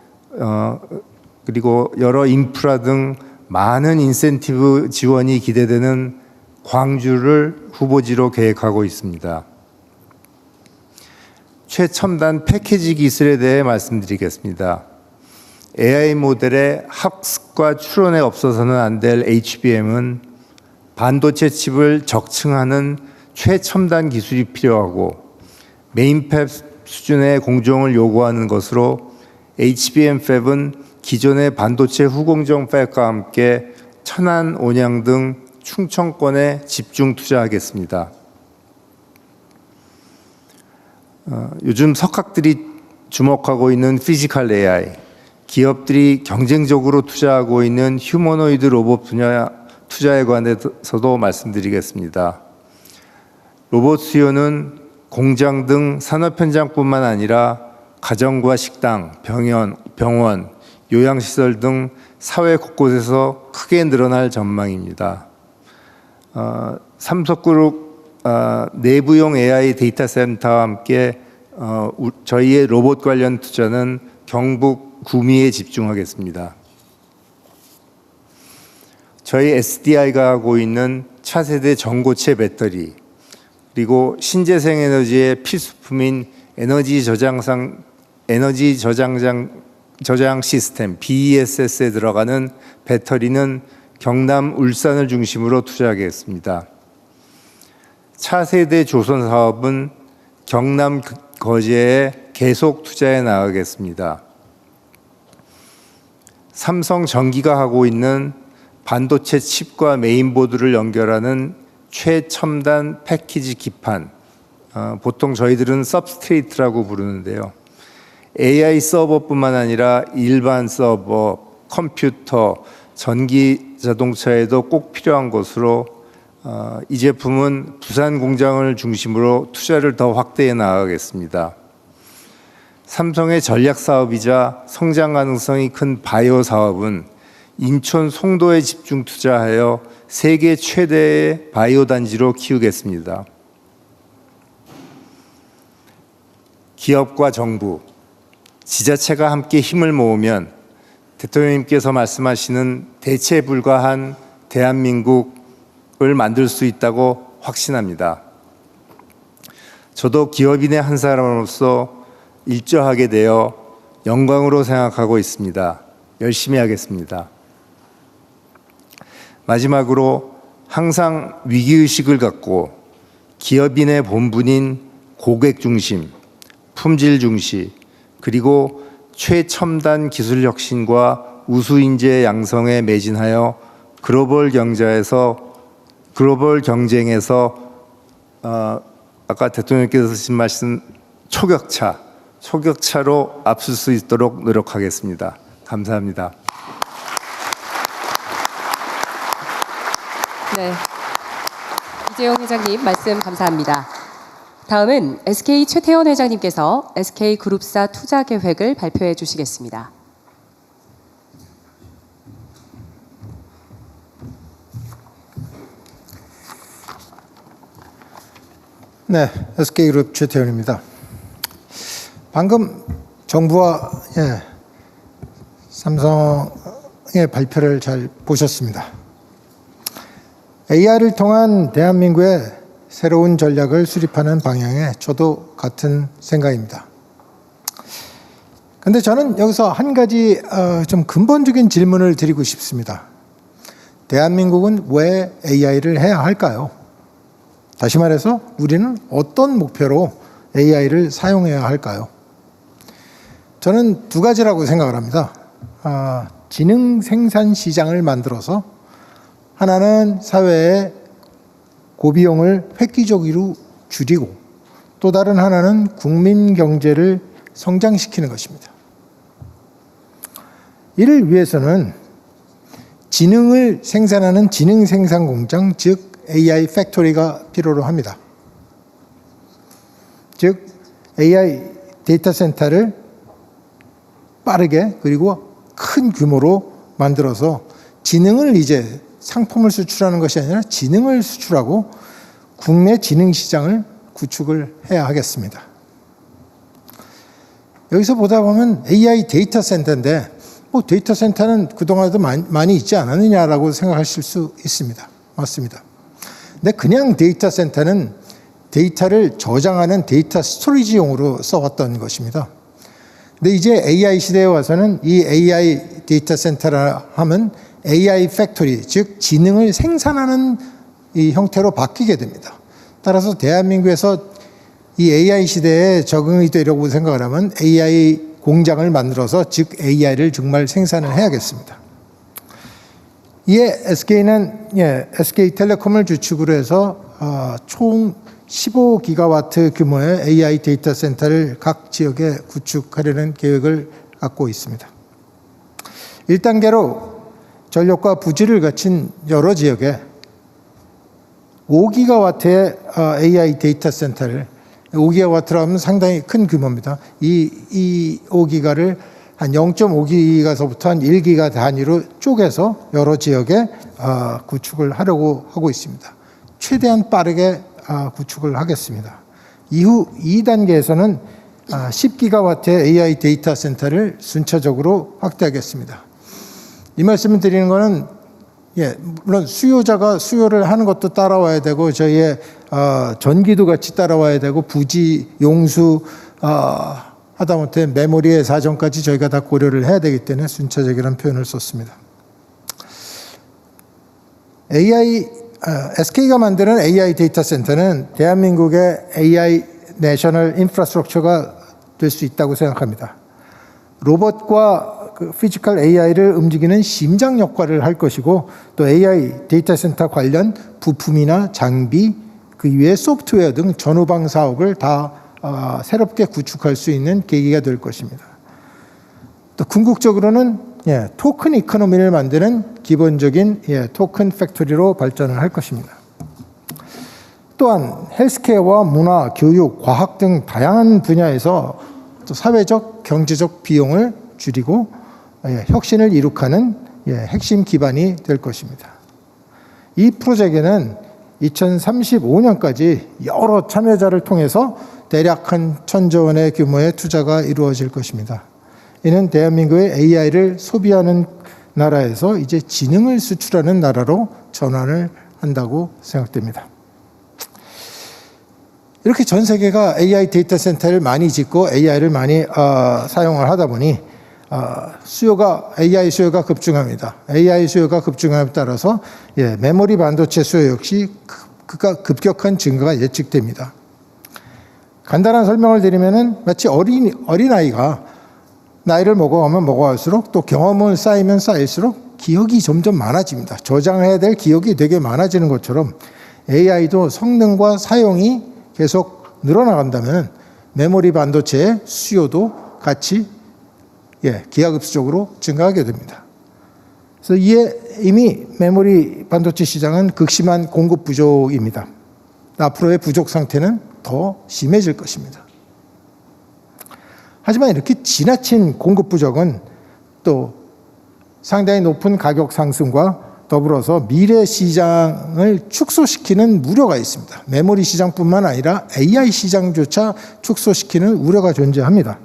그리고 여러 인프라 등 많은 인센티브 지원이 기대되는 광주를 후보지로 계획하고 있습니다. 최첨단 패키지 기술에 대해 말씀드리겠습니다. AI 모델의 학습과 추론에 없어서는 안 될 HBM은 반도체 칩을 적층하는 최첨단 기술이 필요하고 메인팹 수준의 공정을 요구하는 것으로 HBM 팹은 기존의 반도체 후공정 팹과 함께 천안, 온양 등 충청권에 집중 투자하겠습니다. 요즘 석학들이 주목하고 있는 피지컬 AI, 기업들이 경쟁적으로 투자하고 있는 휴머노이드 로봇 분야 투자에 관해서도 말씀드리겠습니다. 로봇 수요는 공장 등 산업 현장뿐만 아니라 가정과 식당, 병원, 요양시설 등 사회 곳곳에서 크게 늘어날 전망입니다. 삼성그룹 내부용 AI 데이터 센터와 함께 저희의 로봇 관련 투자는 경북 구미에 집중하겠습니다. 저희 SDI가 하고 있는 차세대 전고체 배터리, 그리고 신재생 에너지의 필수품인 에너지 저장 시스템 BESS에 들어가는 배터리는 경남, 울산을 중심으로 투자하겠습니다. 차세대 조선 사업은 경남 거제에 계속 투자해 나가겠습니다. 삼성전기가 하고 있는 반도체 칩과 메인보드를 연결하는 최첨단 패키지 기판, 보통 저희들은 서브스트레이트라고 부르는데요. AI 서버뿐만 아니라 일반 서버, 컴퓨터, 전기 자동차에도 꼭 필요한 것으로 이 제품은 부산 공장을 중심으로 투자를 더 확대해 나가겠습니다. 삼성의 전략 사업이자 성장 가능성이 큰 바이오 사업은 인천 송도에 집중 투자하여 세계 최대의 바이오 단지로 키우겠습니다. 기업과 정부, 지자체가 함께 힘을 모으면 대통령님께서 말씀하시는 대체 불가한 대한민국을 만들 수 있다고 확신합니다. 저도 기업인의 한 사람으로서 일조하게 되어 영광으로 생각하고 있습니다. 열심히 하겠습니다. 마지막으로 항상 위기의식을 갖고 기업인의 본분인 고객 중심, 품질 중시, 그리고 최첨단 기술 혁신과 우수 인재 양성에 매진하여 글로벌 경쟁에서 아까 대통령께서 하신 말씀 초격차로 앞설 수 있도록 노력하겠습니다. 감사합니다. 네, 이재용 회장님 말씀 감사합니다. 다음은 SK 최태원 회장님께서 SK그룹사 투자 계획을 발표해 주시겠습니다. 네, SK그룹 최태원입니다. 방금 정부와 삼성의 발표를 잘 보셨습니다. AI를 통한 대한민국의 새로운 전략을 수립하는 방향에 저도 같은 생각입니다. 그런데 저는 여기서 한 가지 좀 근본적인 질문을 드리고 싶습니다. 대한민국은 왜 AI를 해야 할까요? 다시 말해서 우리는 어떤 목표로 AI를 사용해야 할까요? 저는 두 가지라고 생각을 합니다. 지능 생산 시장을 만들어서 하나는 사회의 고비용을 획기적으로 줄이고 또 다른 하나는 국민 경제를 성장시키는 것입니다. 이를 위해서는 지능을 생산하는 지능 생산 공장, 즉 AI 팩토리가 필요로 합니다. 즉 AI 데이터 센터를 빠르게 그리고 큰 규모로 만들어서 지능을 이제 상품을 수출하는 것이 아니라 지능을 수출하고 국내 지능 시장을 구축을 해야 하겠습니다. 여기서 보다 보면 AI 데이터 센터인데 뭐 데이터 센터는 그동안에도 많이 있지 않았느냐라고 생각하실 수 있습니다. 맞습니다. 근데 그냥 데이터 센터는 데이터를 저장하는 데이터 스토리지용으로 써왔던 것입니다. 근데 이제 AI 시대에 와서는 이 AI 데이터 센터라 하면 AI 팩토리, 즉 지능을 생산하는 이 형태로 바뀌게 됩니다. 따라서 대한민국에서 이 AI 시대에 적응이 되려고 생각을 하면 AI 공장을 만들어서 즉 AI를 정말 생산을 해야겠습니다. 이에 SK는 SK텔레콤을 주축으로 해서 총 15기가와트 규모의 AI 데이터 센터를 각 지역에 구축하려는 계획을 갖고 있습니다. 1단계로 전력과 부지를 갖춘 여러 지역에 5기가와트의 AI 데이터 센터를 5기가와트라면 하면 상당히 큰 규모입니다. 이 5기가를 한 0.5기가서부터 한 1기가 단위로 쪼개서 여러 지역에 구축을 하려고 하고 있습니다. 최대한 빠르게 구축을 하겠습니다. 이후 2단계에서는 10기가와트의 AI 데이터 센터를 순차적으로 확대하겠습니다. 이 말씀을 드리는 것은 물론 수요자가 수요를 하는 것도 따라와야 되고 저희의 전기도 같이 따라와야 되고 부지, 용수 하다못해 메모리의 사정까지 저희가 다 고려를 해야 되기 때문에 순차적이라는 표현을 썼습니다. SK가 만드는 AI 데이터 센터는 대한민국의 AI 내셔널 인프라스트럭처가 될 수 있다고 생각합니다. 로봇과 피지컬 AI를 움직이는 심장 역할을 할 것이고 또 AI 데이터 센터 관련 부품이나 장비, 그 이외에 소프트웨어 등 전후방 사업을 다 새롭게 구축할 수 있는 계기가 될 것입니다. 또 궁극적으로는 토큰 이코노미를 만드는 기본적인 토큰 팩토리로 발전을 할 것입니다. 또한 헬스케어와 문화, 교육, 과학 등 다양한 분야에서 또 사회적, 경제적 비용을 줄이고 혁신을 이룩하는 핵심 기반이 될 것입니다. 이 프로젝트는 2035년까지 여러 참여자를 통해서 대략 한 1,000조 원의 규모의 투자가 이루어질 것입니다. 이는 대한민국의 AI를 소비하는 나라에서 이제 지능을 수출하는 나라로 전환을 한다고 생각됩니다. 이렇게 전 세계가 AI 데이터 센터를 많이 짓고 AI를 많이 사용을 하다 보니 AI 수요가 급증합니다. AI 수요가 급증함에 따라서 메모리 반도체 수요 역시 급격한 증가가 예측됩니다. 간단한 설명을 드리면은 마치 어린아이가 나이를 먹어가면 먹어갈수록 또 경험을 쌓이면 쌓일수록 기억이 점점 많아집니다. 저장해야 될 기억이 되게 많아지는 것처럼 AI도 성능과 사용이 계속 늘어나간다면 메모리 반도체의 수요도 같이 기하급수적으로 증가하게 됩니다. 그래서 이에 이미 메모리 반도체 시장은 극심한 공급 부족입니다. 앞으로의 부족 상태는 더 심해질 것입니다. 하지만 이렇게 지나친 공급 부족은 또 상당히 높은 가격 상승과 더불어서 미래 시장을 축소시키는 우려가 있습니다. 메모리 시장뿐만 아니라 AI 시장조차 축소시키는 우려가 존재합니다.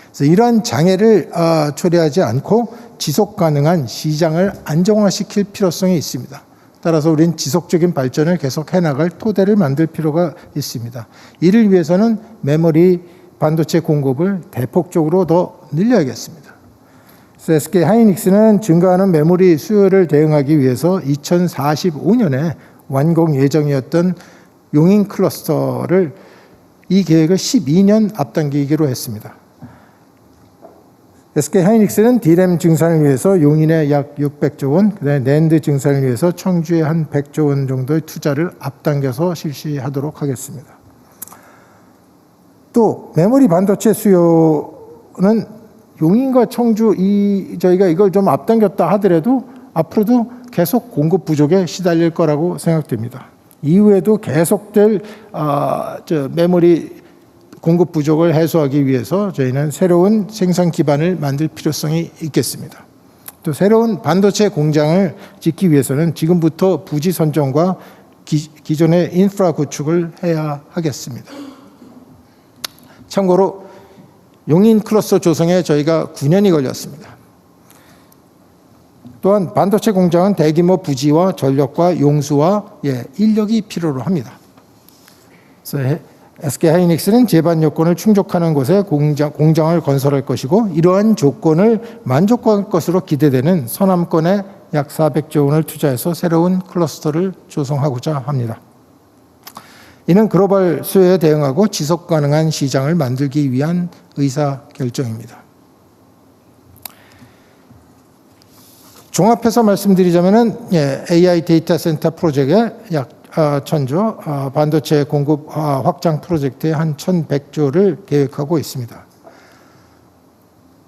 그래서 이러한 장애를 초래하지 않고 지속 가능한 시장을 안정화시킬 필요성이 있습니다. 따라서 우리는 지속적인 발전을 계속 해나갈 토대를 만들 필요가 있습니다. 이를 위해서는 메모리 반도체 공급을 대폭적으로 더 늘려야겠습니다. 그래서 SK 하이닉스는 증가하는 메모리 수요를 대응하기 위해서 2045년에 완공 예정이었던 용인 클러스터를 이 계획을 12년 앞당기기로 했습니다. SK 하이닉스는 D램 증산을 위해서 용인에 약 600조 원, 그다음에 낸드 증산을 위해서 청주에 한 100조 원 정도의 투자를 앞당겨서 실시하도록 하겠습니다. 또 메모리 반도체 수요는 용인과 청주 저희가 이걸 좀 앞당겼다 하더라도 앞으로도 계속 공급 부족에 시달릴 거라고 생각됩니다. 이후에도 계속될 메모리 공급 부족을 해소하기 위해서 저희는 새로운 생산 기반을 만들 필요성이 있겠습니다. 또 새로운 반도체 공장을 짓기 위해서는 지금부터 부지 선정과 기존의 인프라 구축을 해야 하겠습니다. 참고로 용인 클러스터 조성에 저희가 9년이 걸렸습니다. 또한 반도체 공장은 대규모 부지와 전력과 용수와 인력이 필요로 합니다. 그래서 SK하이닉스는 제반 요건을 충족하는 곳에 공장을 건설할 것이고 이러한 조건을 만족할 것으로 기대되는 서남권에 약 400조 원을 투자해서 새로운 클러스터를 조성하고자 합니다. 이는 글로벌 수요에 대응하고 지속 가능한 시장을 만들기 위한 의사결정입니다. 종합해서 말씀드리자면 AI 데이터 센터 프로젝트에 약 1,000조, 반도체 공급 확장 프로젝트에 한 1,100조를 계획하고 있습니다.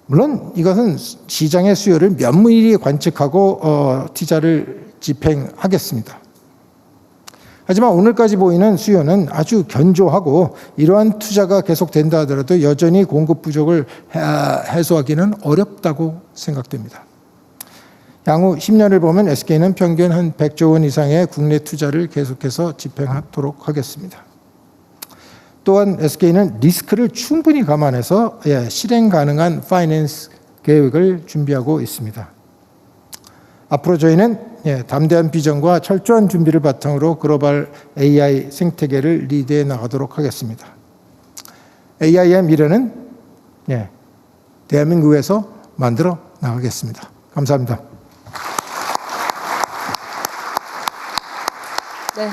물론 이것은 시장의 수요를 면밀히 관측하고 투자를 집행하겠습니다. 하지만 오늘까지 보이는 수요는 아주 견조하고 이러한 투자가 계속된다 하더라도 여전히 공급 부족을 해소하기는 어렵다고 생각됩니다. 향후 10년을 보면 SK는 평균 한 100조 원 이상의 국내 투자를 계속해서 집행하도록 하겠습니다. 또한 SK는 리스크를 충분히 감안해서 실행 가능한 파이낸스 계획을 준비하고 있습니다. 앞으로 저희는 담대한 비전과 철저한 준비를 바탕으로 글로벌 AI 생태계를 리드해 나가도록 하겠습니다. AI의 미래는 대한민국에서 만들어 나가겠습니다. 감사합니다. 네,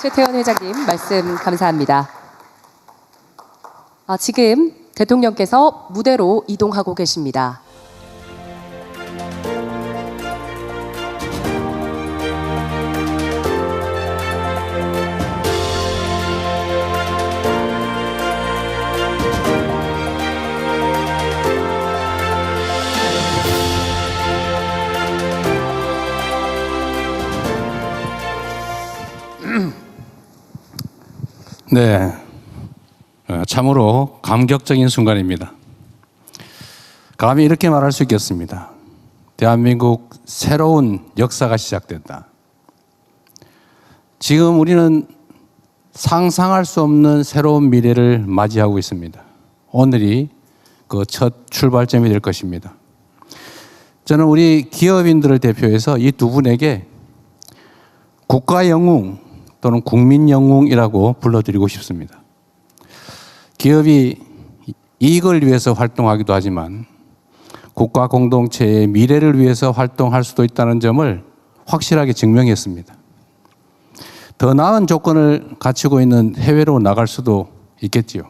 최태원 회장님 말씀 감사합니다. 지금 대통령께서 무대로 이동하고 계십니다. 네, 참으로 감격적인 순간입니다. 감히 이렇게 말할 수 있겠습니다. 대한민국 새로운 역사가 시작된다. 지금 우리는 상상할 수 없는 새로운 미래를 맞이하고 있습니다. 오늘이 그 첫 출발점이 될 것입니다. 저는 우리 기업인들을 대표해서 이 두 분에게 국가 영웅 또는 국민 영웅이라고 불러드리고 싶습니다. 기업이 이익을 위해서 활동하기도 하지만 국가 공동체의 미래를 위해서 활동할 수도 있다는 점을 확실하게 증명했습니다. 더 나은 조건을 갖추고 있는 해외로 나갈 수도 있겠지요.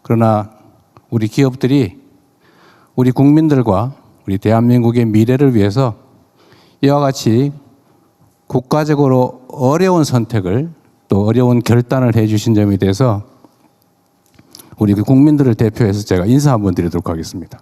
그러나 우리 기업들이 우리 국민들과 우리 대한민국의 미래를 위해서 이와 같이 국가적으로 어려운 선택을 또 어려운 결단을 해 주신 점에 대해서 우리 국민들을 대표해서 제가 인사 한번 드리도록 하겠습니다.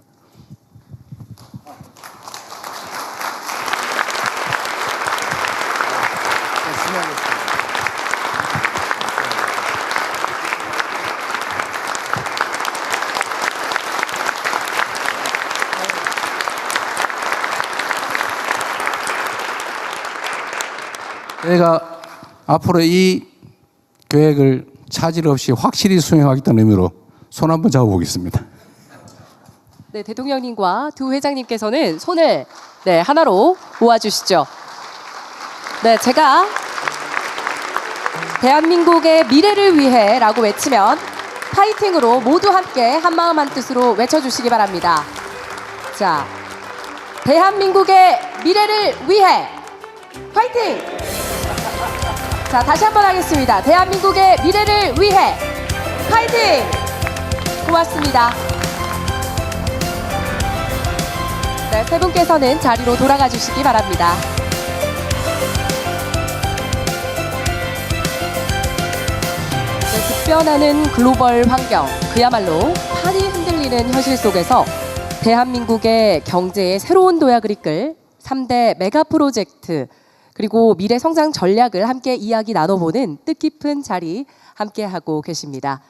저희가 앞으로 이 계획을 차질 없이 확실히 수행하겠다는 의미로 손 한번 잡아보겠습니다. 네, 대통령님과 두 회장님께서는 손을 하나로 모아주시죠. 네, 제가 대한민국의 미래를 위해라고 외치면 파이팅으로 모두 함께 한마음 한뜻으로 외쳐주시기 바랍니다. 자, 대한민국의 미래를 위해 파이팅! 자, 다시 한번 하겠습니다. 대한민국의 미래를 위해 파이팅! 고맙습니다. 네, 세 분께서는 자리로 돌아가 주시기 바랍니다. 네, 급변하는 글로벌 환경, 그야말로 판이 흔들리는 현실 속에서 대한민국의 경제의 새로운 도약을 이끌 3대 메가 프로젝트 그리고 미래 성장 전략을 함께 이야기 나눠보는 뜻깊은 자리 함께하고 계십니다.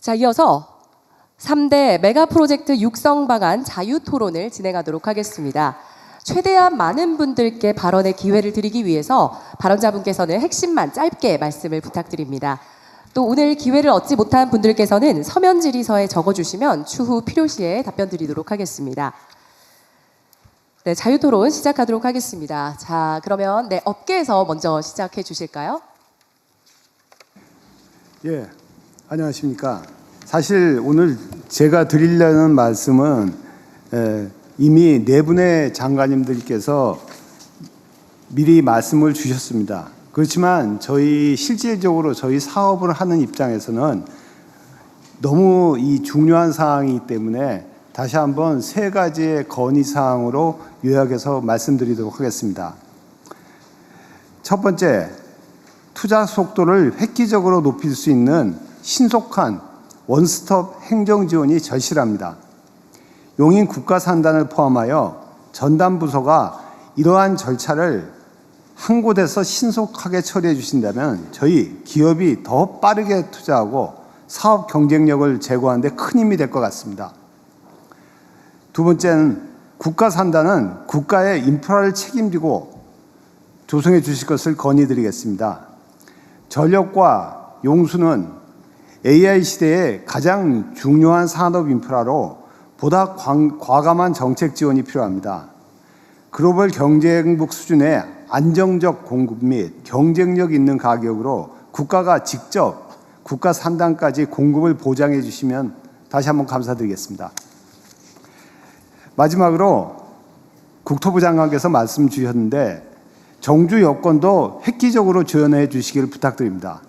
자, 이어서 3대 메가 프로젝트 육성 방안 자유 토론을 진행하도록 하겠습니다. 최대한 많은 분들께 발언의 기회를 드리기 위해서 발언자분께서는 핵심만 짧게 말씀을 부탁드립니다. 또 오늘 기회를 얻지 못한 분들께서는 서면 질의서에 적어주시면 추후 필요시에 답변 드리도록 하겠습니다. 네, 자유토론 시작하도록 하겠습니다. 자, 그러면 네, 업계에서 먼저 시작해 주실까요? 예, 안녕하십니까. 사실 오늘 제가 드리려는 말씀은 이미 네 분의 장관님들께서 미리 말씀을 주셨습니다. 그렇지만 저희 실질적으로 저희 사업을 하는 입장에서는 너무 이 중요한 사항이기 때문에 다시 한번 세 가지의 건의사항으로 요약해서 말씀드리도록 하겠습니다. 첫 번째, 투자 속도를 획기적으로 높일 수 있는 신속한 원스톱 행정 지원이 절실합니다. 용인 국가산단을 포함하여 전담 부서가 이러한 절차를 한 곳에서 신속하게 처리해 주신다면 저희 기업이 더 빠르게 투자하고 사업 경쟁력을 제고하는 데 큰 힘이 될 것 같습니다. 두 번째는 국가산단은 국가의 인프라를 책임지고 조성해 주실 것을 건의드리겠습니다. 전력과 용수는 AI 시대의 가장 중요한 산업 인프라로 보다 과감한 정책 지원이 필요합니다. 글로벌 경쟁국 수준의 안정적 공급 및 경쟁력 있는 가격으로 국가가 직접 국가 산단까지 공급을 보장해 주시면 다시 한번 감사드리겠습니다. 마지막으로 국토부 장관께서 말씀 주셨는데 정주 여건도 획기적으로 지원해 주시기를 부탁드립니다.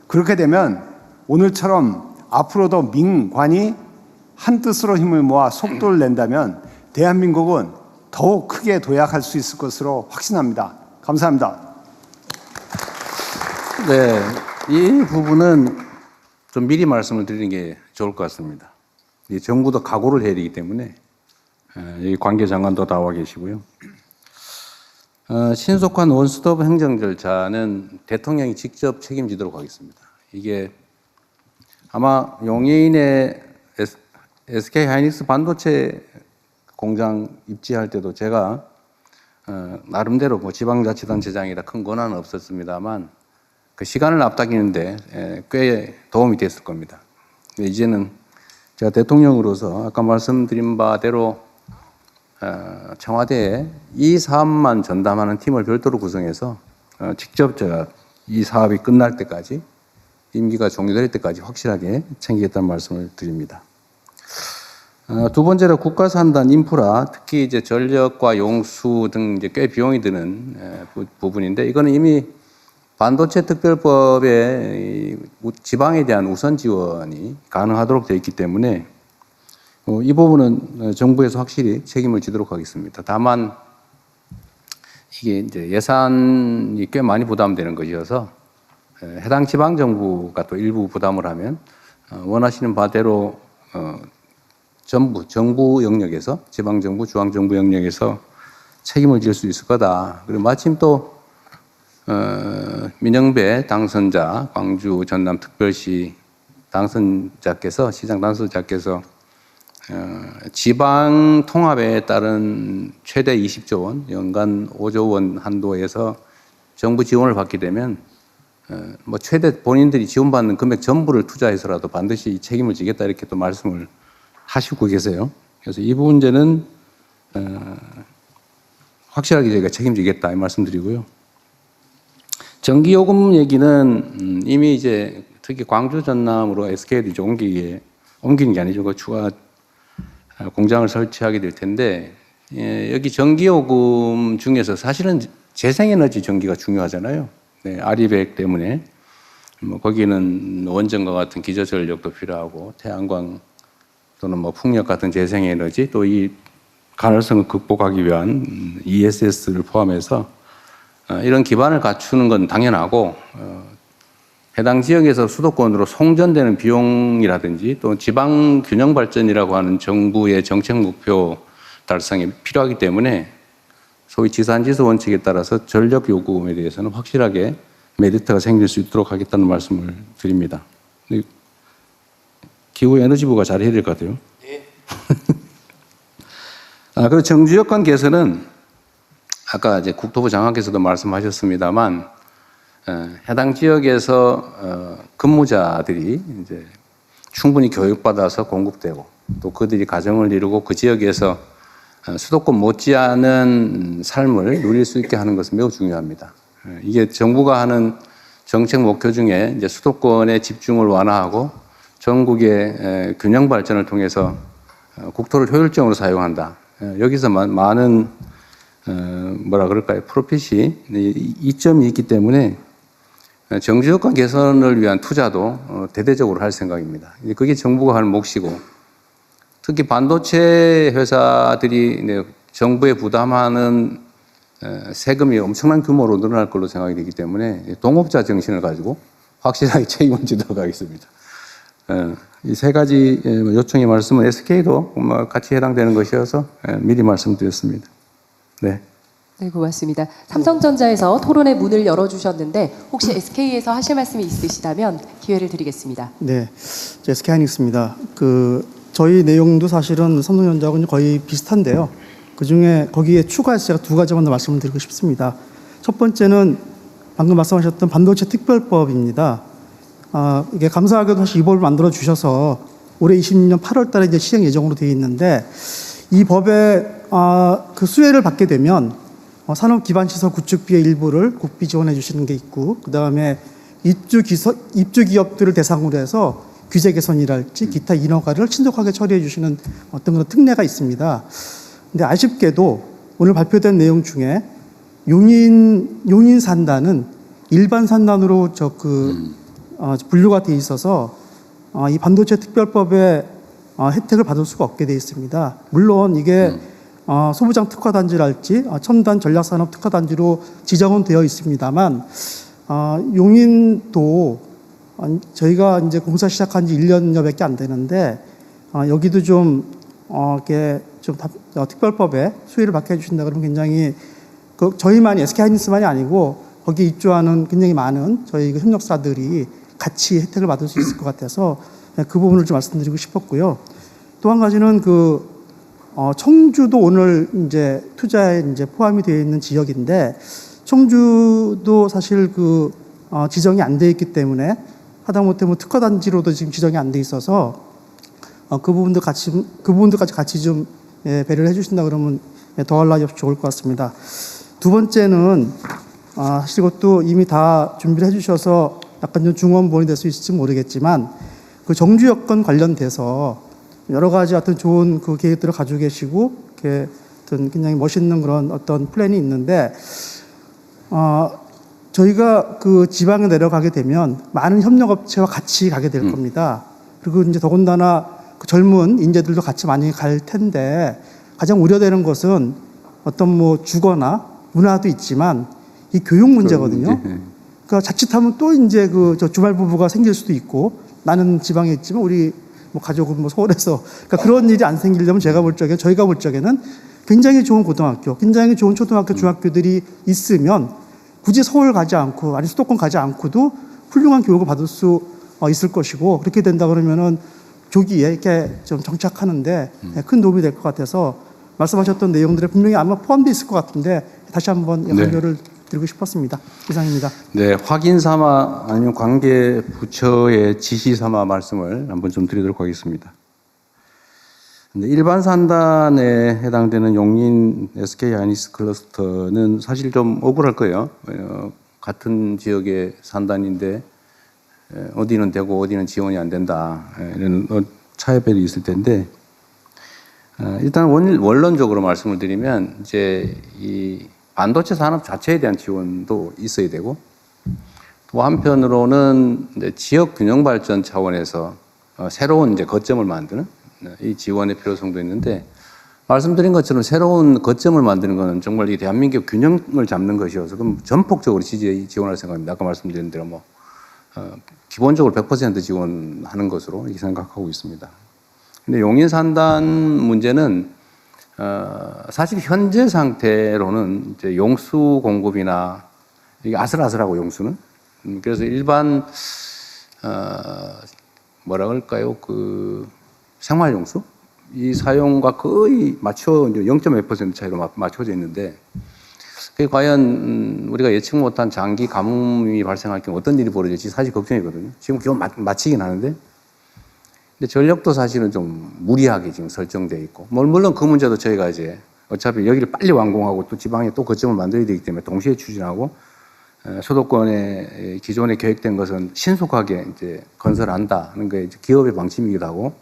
그렇게 되면 오늘처럼 앞으로도 민관이 한뜻으로 힘을 모아 속도를 낸다면 대한민국은 더욱 크게 도약할 수 있을 것으로 확신합니다. 감사합니다. 네, 이 부분은 좀 미리 말씀을 드리는 게 좋을 것 같습니다. 이 정부도 각오를 해야 되기 때문에 여기 관계 장관도 나와 계시고요. 신속한 원스톱 행정 절차는 대통령이 직접 책임지도록 하겠습니다. 이게 아마 용인의 SK 하이닉스 반도체 공장 입지할 때도 제가 나름대로 뭐 지방자치단체장이라 큰 권한은 없었습니다만 그 시간을 앞당기는데 꽤 도움이 됐을 겁니다. 이제는 제가 대통령으로서 아까 말씀드린 바대로 청와대에 이 사업만 전담하는 팀을 별도로 구성해서 직접 제가 이 사업이 끝날 때까지 임기가 종료될 때까지 확실하게 챙기겠다는 말씀을 드립니다. 두 번째로 국가산단 인프라, 특히 이제 전력과 용수 등 이제 꽤 비용이 드는 부분인데 이거는 이미 반도체 특별법에 지방에 대한 우선 지원이 가능하도록 되어 있기 때문에 이 부분은 정부에서 확실히 책임을 지도록 하겠습니다. 다만 이게 이제 예산이 꽤 많이 부담되는 것이어서 해당 지방 정부가 또 일부 부담을 하면 원하시는 바대로 정부 영역에서 지방 정부, 중앙 정부 영역에서 책임을 질 수 있을 거다. 그리고 마침 또 민영배 당선자, 광주 전남 특별시 당선자께서 시장 당선자께서 지방 통합에 따른 최대 20조 원, 연간 5조 원 한도에서 정부 지원을 받게 되면 뭐 최대 본인들이 지원받는 금액 전부를 투자해서라도 반드시 책임을 지겠다 이렇게 또 말씀을 하시고 계세요. 그래서 이 문제는 확실하게 저희가 책임지겠다 이 말씀드리고요. 전기요금 얘기는 이미 이제 특히 광주 전남으로 SK도 이제 옮기는 게 아니죠. 그 추가 공장을 설치하게 될 텐데 여기 전기요금 중에서 사실은 재생에너지 전기가 중요하잖아요. 네, 아리백 때문에 뭐 거기는 원전과 같은 기저전력도 필요하고 태양광 또는 뭐 풍력 같은 재생에너지 또 이 가능성을 극복하기 위한 ESS를 포함해서 이런 기반을 갖추는 건 당연하고 해당 지역에서 수도권으로 송전되는 비용이라든지 또 지방 균형 발전이라고 하는 정부의 정책 목표 달성이 필요하기 때문에 소위 지산지수 원칙에 따라서 전력 요금에 대해서는 확실하게 메리트가 생길 수 있도록 하겠다는 말씀을 드립니다. 기후에너지부가 잘해야 될 것 같아요. 네. 그리고 정주 여건 개선은 아까 이제 국토부 장관께서도 말씀하셨습니다만 해당 지역에서 근무자들이 이제 충분히 교육받아서 공급되고 또 그들이 가정을 이루고 그 지역에서 수도권 못지않은 삶을 누릴 수 있게 하는 것은 매우 중요합니다. 이게 정부가 하는 정책 목표 중에 이제 수도권의 집중을 완화하고 전국의 균형 발전을 통해서 국토를 효율적으로 사용한다. 여기서 많은 뭐라 그럴까요? 프로핏이 이점이 있기 때문에 정주 효과 개선을 위한 투자도 대대적으로 할 생각입니다. 그게 정부가 할 몫이고 특히 반도체 회사들이 정부에 부담하는 세금이 엄청난 규모로 늘어날 걸로 생각이 되기 때문에 동업자 정신을 가지고 확실하게 책임을 지도록 하겠습니다. 이 세 가지 요청의 말씀은 SK도 같이 해당되는 것이어서 미리 말씀드렸습니다. 네. 네, 고맙습니다. 삼성전자에서 토론의 문을 열어주셨는데 혹시 SK에서 하실 말씀이 있으시다면 기회를 드리겠습니다. 네, SK하이닉스입니다. 저희 내용도 사실은 삼성전자하고는 거의 비슷한데요. 그중에 거기에 추가해서 제가 두 가지만 더 말씀을 드리고 싶습니다. 첫 번째는 방금 말씀하셨던 반도체 특별법입니다. 이게 감사하게도 사실 이 법을 만들어 주셔서 올해 20년 8월 달에 이제 시행 예정으로 되어 있는데 이 법에 그 수혜를 받게 되면 산업 기반 시설 구축비의 일부를 국비 지원해 주시는 게 있고 그다음에 입주 기업들을 대상으로 해서 규제 개선이랄지 기타 인허가를 신속하게 처리해 주시는 어떤 그런 특례가 있습니다. 근데 아쉽게도 오늘 발표된 내용 중에 용인 산단은 일반 산단으로 분류가 돼 있어서 이 반도체 특별법의 혜택을 받을 수가 없게 돼 있습니다. 물론 이게 소부장 특화단지랄지 첨단 전략산업 특화단지로 지정은 되어 있습니다만 용인도 저희가 이제 공사 시작한 지 1년여밖에 안 되는데 여기도 이렇게 특별법에 수혜를 받게 해주신다 그러면 굉장히 저희만이 SK하이닉스만이 아니고 거기에 입주하는 굉장히 많은 저희 협력사들이 같이 혜택을 받을 수 있을 것 같아서 그 부분을 좀 말씀드리고 싶었고요. 또 한 가지는 청주도 오늘 이제 투자에 이제 포함이 되어 있는 지역인데 청주도 사실 지정이 안 돼 있기 때문에 하다못해 특화단지로도 지금 지정이 안 돼 있어서 그 부분들까지 같이 좀 배려를 해주신다 그러면 더할 나위 없이 좋을 것 같습니다. 두 번째는 사실 이것도 이미 다 준비를 해주셔서 약간 좀 중원본이 될 수 있을지 모르겠지만 정주 여건 관련돼서 여러 가지 하여튼 좋은 계획들을 가지고 계시고 굉장히 멋있는 그런 어떤 플랜이 있는데 저희가 지방에 내려가게 되면 많은 협력업체와 같이 가게 될 겁니다. 그리고 이제 더군다나 젊은 인재들도 같이 많이 갈 텐데 가장 우려되는 것은 어떤 주거나 문화도 있지만 이 교육 문제거든요. 그러니까 자칫하면 또 이제 주말 부부가 생길 수도 있고 나는 지방에 있지만 우리 가족은 서울에서 그러니까 그런 일이 안 생기려면 저희가 볼 적에는 굉장히 좋은 고등학교, 굉장히 좋은 초등학교, 중학교들이 있으면 굳이 서울 가지 않고 아니 수도권 가지 않고도 훌륭한 교육을 받을 수 있을 것이고 그렇게 된다 그러면은 조기에 이렇게 좀 정착하는데 큰 도움이 될 것 같아서 말씀하셨던 내용들에 분명히 아마 포함되어 있을 것 같은데 다시 한번 강조를 드리고 싶었습니다. 이상입니다. 네, 확인 삼아 아니면 관계 부처의 지시 삼아 말씀을 한번 좀 드리도록 하겠습니다. 일반 산단에 해당되는 용인 SK하이닉스 클러스터는 사실 좀 억울할 거예요. 같은 지역의 산단인데 어디는 되고 어디는 지원이 안 된다 이런 차이별이 있을 텐데 일단 원론적으로 말씀을 드리면 이제 이 반도체 산업 자체에 대한 지원도 있어야 되고 또 한편으로는 이제 지역 균형 발전 차원에서 새로운 이제 거점을 만드는 이 지원의 필요성도 있는데 말씀드린 것처럼 새로운 거점을 만드는 것은 정말 이 대한민국 균형을 잡는 것이어서 그럼 전폭적으로 지원할 생각입니다. 아까 말씀드린 대로 기본적으로 100% 지원하는 것으로 이렇게 생각하고 있습니다. 근데 용인 산단 문제는 사실 현재 상태로는 이제 용수 공급이나 이게 아슬아슬하고 용수는 그래서 일반 뭐라 그럴까요? 생활용수 이 사용과 거의 0.몇% 차이로 맞춰져 있는데 그게 과연 우리가 예측 못한 장기 가뭄이 발생할 경우 어떤 일이 벌어질지 사실 걱정이거든요. 지금 기온 맞추긴 하는데 근데 전력도 사실은 좀 무리하게 지금 설정되어 있고 물론 그 문제도 저희가 이제 어차피 여기를 빨리 완공하고 또 지방에 또 거점을 만들어야 되기 때문에 동시에 추진하고 수도권에 기존에 계획된 것은 신속하게 이제 건설한다 하는 게 이제 기업의 방침이기도 하고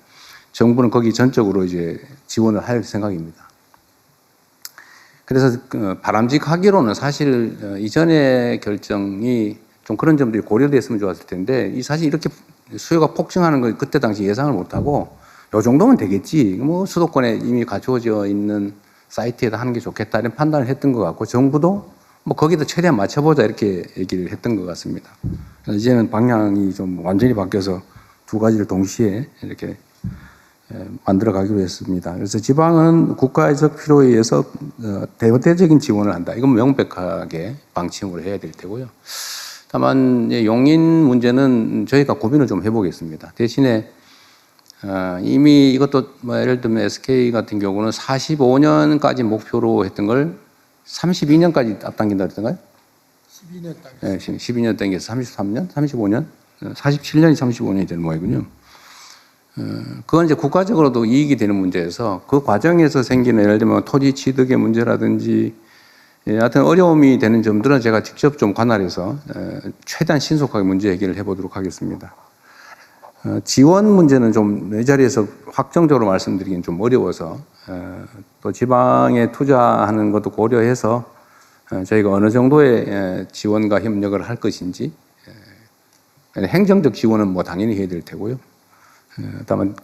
정부는 거기 전적으로 이제 지원을 할 생각입니다. 그래서 바람직하기로는 사실 이전의 결정이 좀 그런 점들이 고려됐으면 좋았을 텐데 이 사실 이렇게 수요가 폭증하는 걸 그때 당시 예상을 못하고 요 정도면 되겠지. 뭐 수도권에 이미 갖추어져 있는 사이트에다 하는 게 좋겠다 이런 판단을 했던 것 같고 정부도 뭐 거기다 최대한 맞춰보자 이렇게 얘기를 했던 것 같습니다. 이제는 방향이 좀 완전히 바뀌어서 두 가지를 동시에 이렇게 만들어 가기로 했습니다. 그래서 지방은 국가적 필요에 의해서 대대적인 지원을 한다. 이건 명백하게 방침으로 해야 될 테고요. 다만 용인 문제는 저희가 고민을 좀 해보겠습니다. 대신에 이미 이것도 뭐 예를 들면 SK 같은 경우는 45년까지 목표로 했던 걸 32년까지 앞당긴다 그랬던가요? 12년 당겼어요. 네, 12년 당겨서 33년, 35년, 47년이 35년이 되는 모양이군요. 그건 이제 국가적으로도 이익이 되는 문제여서 그 과정에서 생기는 예를 들면 토지 취득의 문제라든지 하여튼 어려움이 되는 점들은 제가 직접 좀 관할해서 최대한 신속하게 문제 해결을 해보도록 하겠습니다. 지원 문제는 좀 이 자리에서 확정적으로 말씀드리기는 좀 어려워서 또 지방에 투자하는 것도 고려해서 저희가 어느 정도의 지원과 협력을 할 것인지 행정적 지원은 뭐 당연히 해야 될 테고요. 다만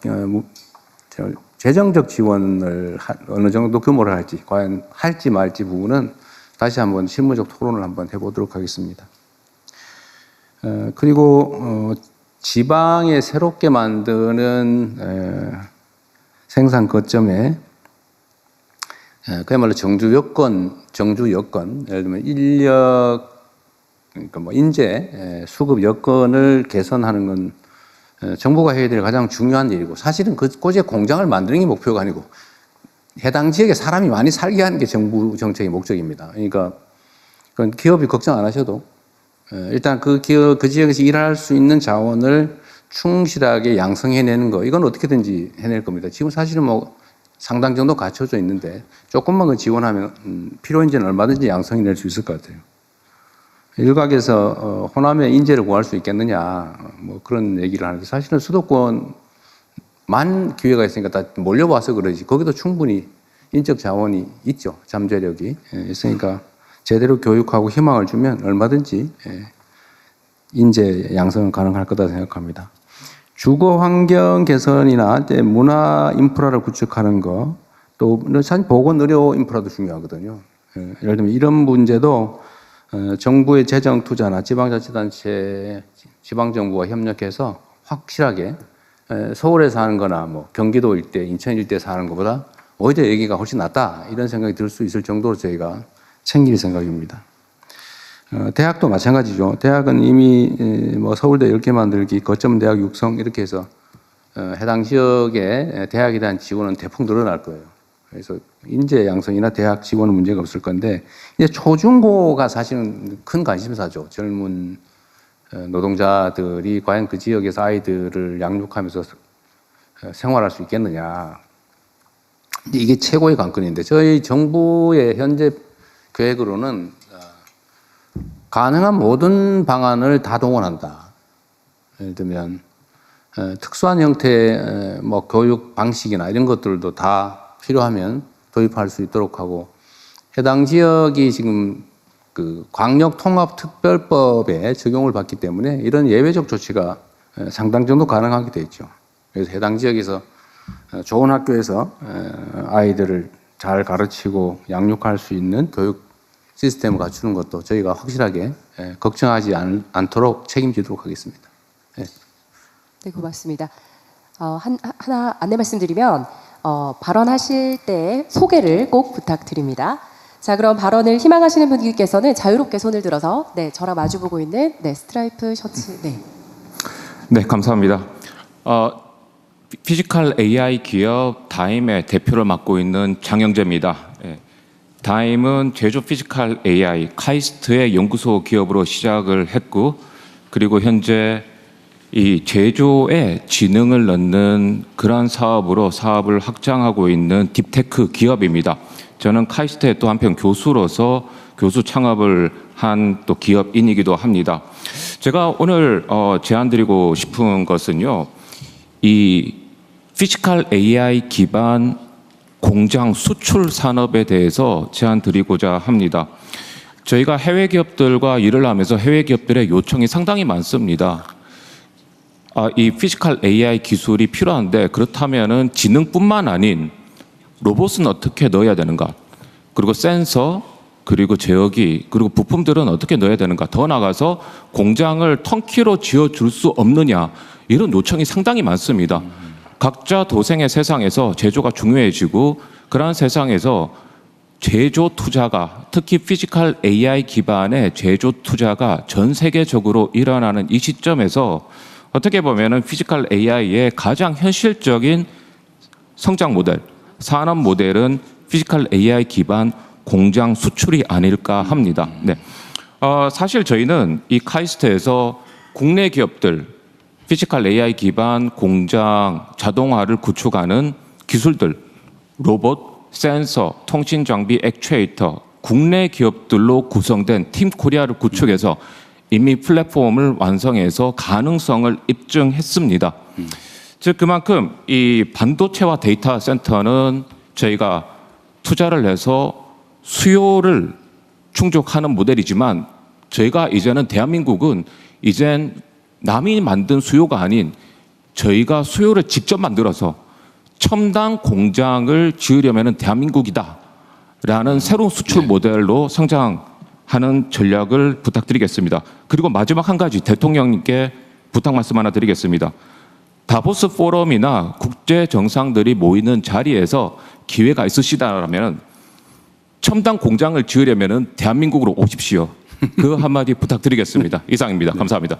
재정적 지원을 어느 정도 규모를 할지 과연 할지 말지 부분은 다시 한번 실무적 토론을 한번 해보도록 하겠습니다. 그리고 지방에 새롭게 만드는 생산 거점에 그야말로 정주 여건, 예를 들면 인력, 그러니까 뭐 인재, 수급 여건을 개선하는 건 정부가 해야 될 가장 중요한 일이고 사실은 그곳에 공장을 만드는 게 목표가 아니고 해당 지역에 사람이 많이 살게 하는 게 정부 정책의 목적입니다. 그러니까 그건 기업이 걱정 안 하셔도 일단 그 지역에서 일할 수 있는 자원을 충실하게 양성해내는 거 이건 어떻게든지 해낼 겁니다. 지금 사실은 뭐 상당 정도 갖춰져 있는데 조금만 지원하면 필요인지는 얼마든지 양성해낼 수 있을 것 같아요. 일각에서 호남에 인재를 구할 수 있겠느냐 뭐 그런 얘기를 하는데 사실은 수도권만 기회가 있으니까 다 몰려와서 그러지 거기도 충분히 인적 자원이 있죠. 잠재력이 있으니까 제대로 교육하고 희망을 주면 얼마든지 인재 양성은 가능할 거다 생각합니다. 주거 환경 개선이나 문화 인프라를 구축하는 거 또 사실 보건 의료 인프라도 중요하거든요. 예를 들면 이런 문제도 정부의 재정 투자나 지방자치단체, 지방정부와 협력해서 확실하게 서울에서 하는 거나 뭐 경기도 일대, 인천 일대에서 하는 것보다 오히려 얘기가 훨씬 낫다 이런 생각이 들 수 있을 정도로 저희가 챙길 생각입니다. 대학도 마찬가지죠. 대학은 이미 뭐 서울대 10개 만들기, 거점 대학 육성 이렇게 해서 해당 지역에 대학에 대한 지원은 대폭 늘어날 거예요. 그래서 인재 양성이나 대학 지원은 문제가 없을 건데 이제 초중고가 사실은 큰 관심사죠. 젊은 노동자들이 과연 그 지역에서 아이들을 양육하면서 생활할 수 있겠느냐. 이게 최고의 관건인데 저희 정부의 현재 계획으로는 가능한 모든 방안을 다 동원한다. 예를 들면 특수한 형태의 뭐 교육 방식이나 이런 것들도 다 필요하면 도입할 수 있도록 하고 해당 지역이 지금 그 광역통합특별법에 적용을 받기 때문에 이런 예외적 조치가 상당 정도 가능하게 돼 있죠. 그래서 해당 지역에서 좋은 학교에서 아이들을 잘 가르치고 양육할 수 있는 교육 시스템을 갖추는 것도 저희가 확실하게 걱정하지 않도록 책임지도록 하겠습니다. 네, 네 고맙습니다. 하나 안내 말씀드리면 발언하실 때 소개를 꼭 부탁드립니다. 자, 그럼 발언을 희망하시는 분들께서는 자유롭게 손을 들어서 저랑 마주보고 있는 스트라이프 셔츠 네, 감사합니다. 피지컬 AI 기업 다임의 대표를 맡고 있는 장영재입니다. 다임은 제조 피지컬 AI 카이스트의 연구소 기업으로 시작을 했고 그리고 현재 이 제조에 지능을 넣는 그러한 사업으로 사업을 확장하고 있는 딥테크 기업입니다. 저는 카이스트의 또 한편 교수로서 교수 창업을 한 또 기업인이기도 합니다. 제가 오늘 제안드리고 싶은 것은요, 이 피지컬 AI 기반 공장 수출 산업에 대해서 제안드리고자 합니다. 저희가 해외 기업들과 일을 하면서 해외 기업들의 요청이 상당히 많습니다. 이 피지컬 AI 기술이 필요한데 그렇다면은 지능뿐만 아닌 로봇은 어떻게 넣어야 되는가? 그리고 센서, 그리고 제어기, 그리고 부품들은 어떻게 넣어야 되는가? 더 나아가서 공장을 턴키로 지어줄 수 없느냐? 이런 요청이 상당히 많습니다. 각자 도생의 세상에서 제조가 중요해지고 그러한 세상에서 제조 투자가, 특히 피지컬 AI 기반의 제조 투자가 전 세계적으로 일어나는 이 시점에서 어떻게 보면은 피지컬 AI의 가장 현실적인 성장 모델, 산업 모델은 피지컬 AI 기반 공장 수출이 아닐까 합니다. 네. 사실 저희는 이 카이스트에서 국내 기업들 피지컬 AI 기반 공장 자동화를 구축하는 기술들, 로봇, 센서, 통신 장비, 액추에이터, 국내 기업들로 구성된 팀 코리아를 구축해서 이미 플랫폼을 완성해서 가능성을 입증했습니다. 즉 그만큼 이 반도체와 데이터 센터는 저희가 투자를 해서 수요를 충족하는 모델이지만 저희가 이제는 대한민국은 이젠 남이 만든 수요가 아닌 저희가 수요를 직접 만들어서 첨단 공장을 지으려면 대한민국이다라는 새로운 수출 모델로 성장하는 전략을 부탁드리겠습니다. 그리고 마지막 한 가지 대통령님께 부탁 말씀 하나 드리겠습니다. 다보스 포럼이나 국제 정상들이 모이는 자리에서 기회가 있으시다라면 첨단 공장을 지으려면 대한민국으로 오십시오. 그 한마디 부탁드리겠습니다. 이상입니다. 감사합니다.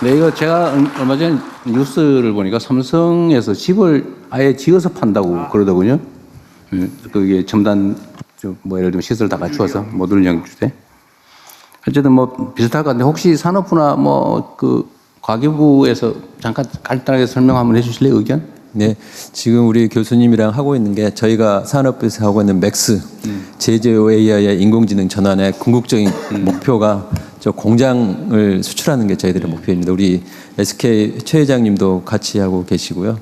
네, 이거 제가 얼마 전에 뉴스를 보니까 삼성에서 집을 아예 지어서 판다고 그러더군요. 그게 첨단 예를 들면 시설 다 갖추어서 모듈형 주택. 어쨌든 뭐 비슷할 것 같은데 혹시 산업부나 그 과기부에서 잠깐 간단하게 설명 한번 해주실래요, 의견? 네, 지금 우리 교수님이랑 하고 있는 게 저희가 산업부에서 하고 있는 맥스 제조 AI의 인공지능 전환의 궁극적인 목표가 저 공장을 수출하는 게 저희들의 목표입니다. 우리 SK 최 회장님도 같이 하고 계시고요.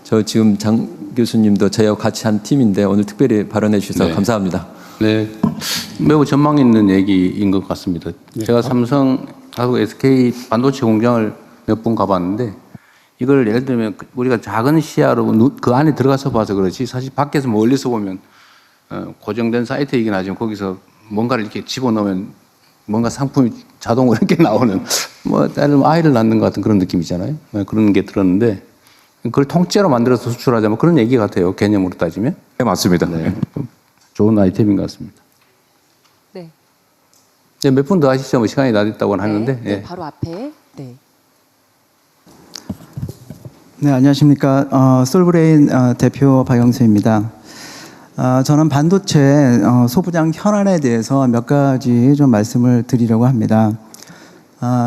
저 지금 장 교수님도 저희하고 같이 한 팀인데 오늘 특별히 발언해 주셔서 감사합니다. 네, 매우 전망 있는 얘기인 것 같습니다. 제가 삼성하고 SK 반도체 공장을 몇 번 가봤는데 이걸 예를 들면 우리가 작은 시야로 그 안에 들어가서 봐서 그렇지 사실 밖에서 멀리서 보면 고정된 사이트이긴 하지만 거기서 뭔가를 이렇게 집어넣으면 뭔가 상품이 자동으로 이렇게 나오는 아이를 낳는 것 같은 그런 느낌이잖아요. 그런 게 들었는데 그걸 통째로 만들어서 수출하자면 그런 얘기 같아요. 개념으로 따지면. 네, 맞습니다. 네. 좋은 아이템인 것 같습니다. 네. 몇 분 더 하시죠. 뭐 시간이 다 됐다고 하는데. 네, 바로 앞에. 네. 네, 안녕하십니까. 솔브레인 대표 박영수입니다. 저는 반도체 소부장 현안에 대해서 몇 가지 좀 말씀을 드리려고 합니다.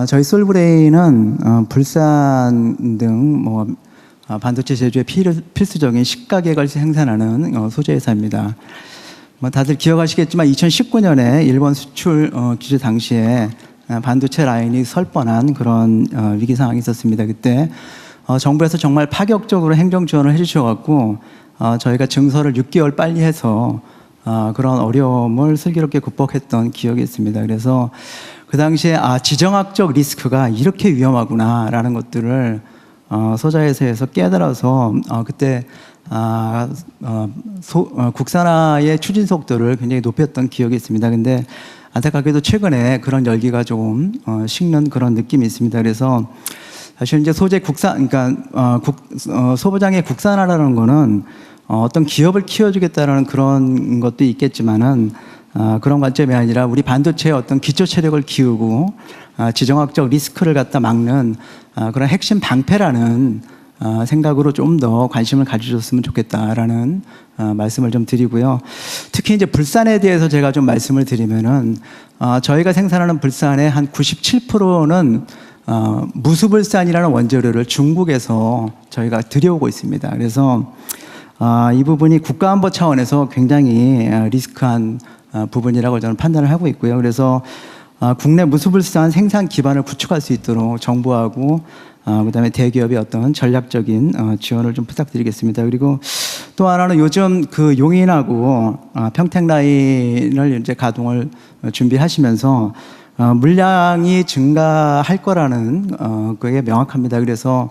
저희 솔브레인은 불산 등 반도체 제조에 필수적인 식가격을 생산하는 소재회사입니다. 다들 기억하시겠지만 2019년에 일본 수출 규제 당시에 반도체 라인이 설 뻔한 그런 위기 상황이 있었습니다. 그때 정부에서 정말 파격적으로 행정 지원을 해주셔갖고 저희가 증설을 6개월 빨리 해서 그런 어려움을 슬기롭게 극복했던 기억이 있습니다. 그래서 그 당시에 지정학적 리스크가 이렇게 위험하구나라는 것들을 소자회사에서 깨달아서 그때 국산화의 추진 속도를 굉장히 높였던 기억이 있습니다. 근데 안타깝게도 최근에 그런 열기가 조금 식는 그런 느낌이 있습니다. 그래서 사실 이제 소재 국산, 그러니까 소부장의 국산화라는 거는 어떤 기업을 키워주겠다라는 그런 것도 있겠지만은 그런 관점이 아니라 우리 반도체의 어떤 기초 체력을 키우고 지정학적 리스크를 갖다 막는 그런 핵심 방패라는 생각으로 좀 더 관심을 가져줬으면 좋겠다라는 말씀을 좀 드리고요. 특히 이제 불산에 대해서 제가 좀 말씀을 드리면은 저희가 생산하는 불산의 한 97%는 무수불산이라는 원재료를 중국에서 저희가 들여오고 있습니다. 그래서 이 부분이 국가안보 차원에서 굉장히 리스크한 부분이라고 저는 판단을 하고 있고요. 그래서 국내 무수불수한 생산 기반을 구축할 수 있도록 정부하고 그다음에 대기업의 어떤 전략적인 지원을 좀 부탁드리겠습니다. 그리고 또 하나는 요즘 그 용인하고 평택 라인을 이제 가동을 준비하시면서 물량이 증가할 거라는 그게 명확합니다. 그래서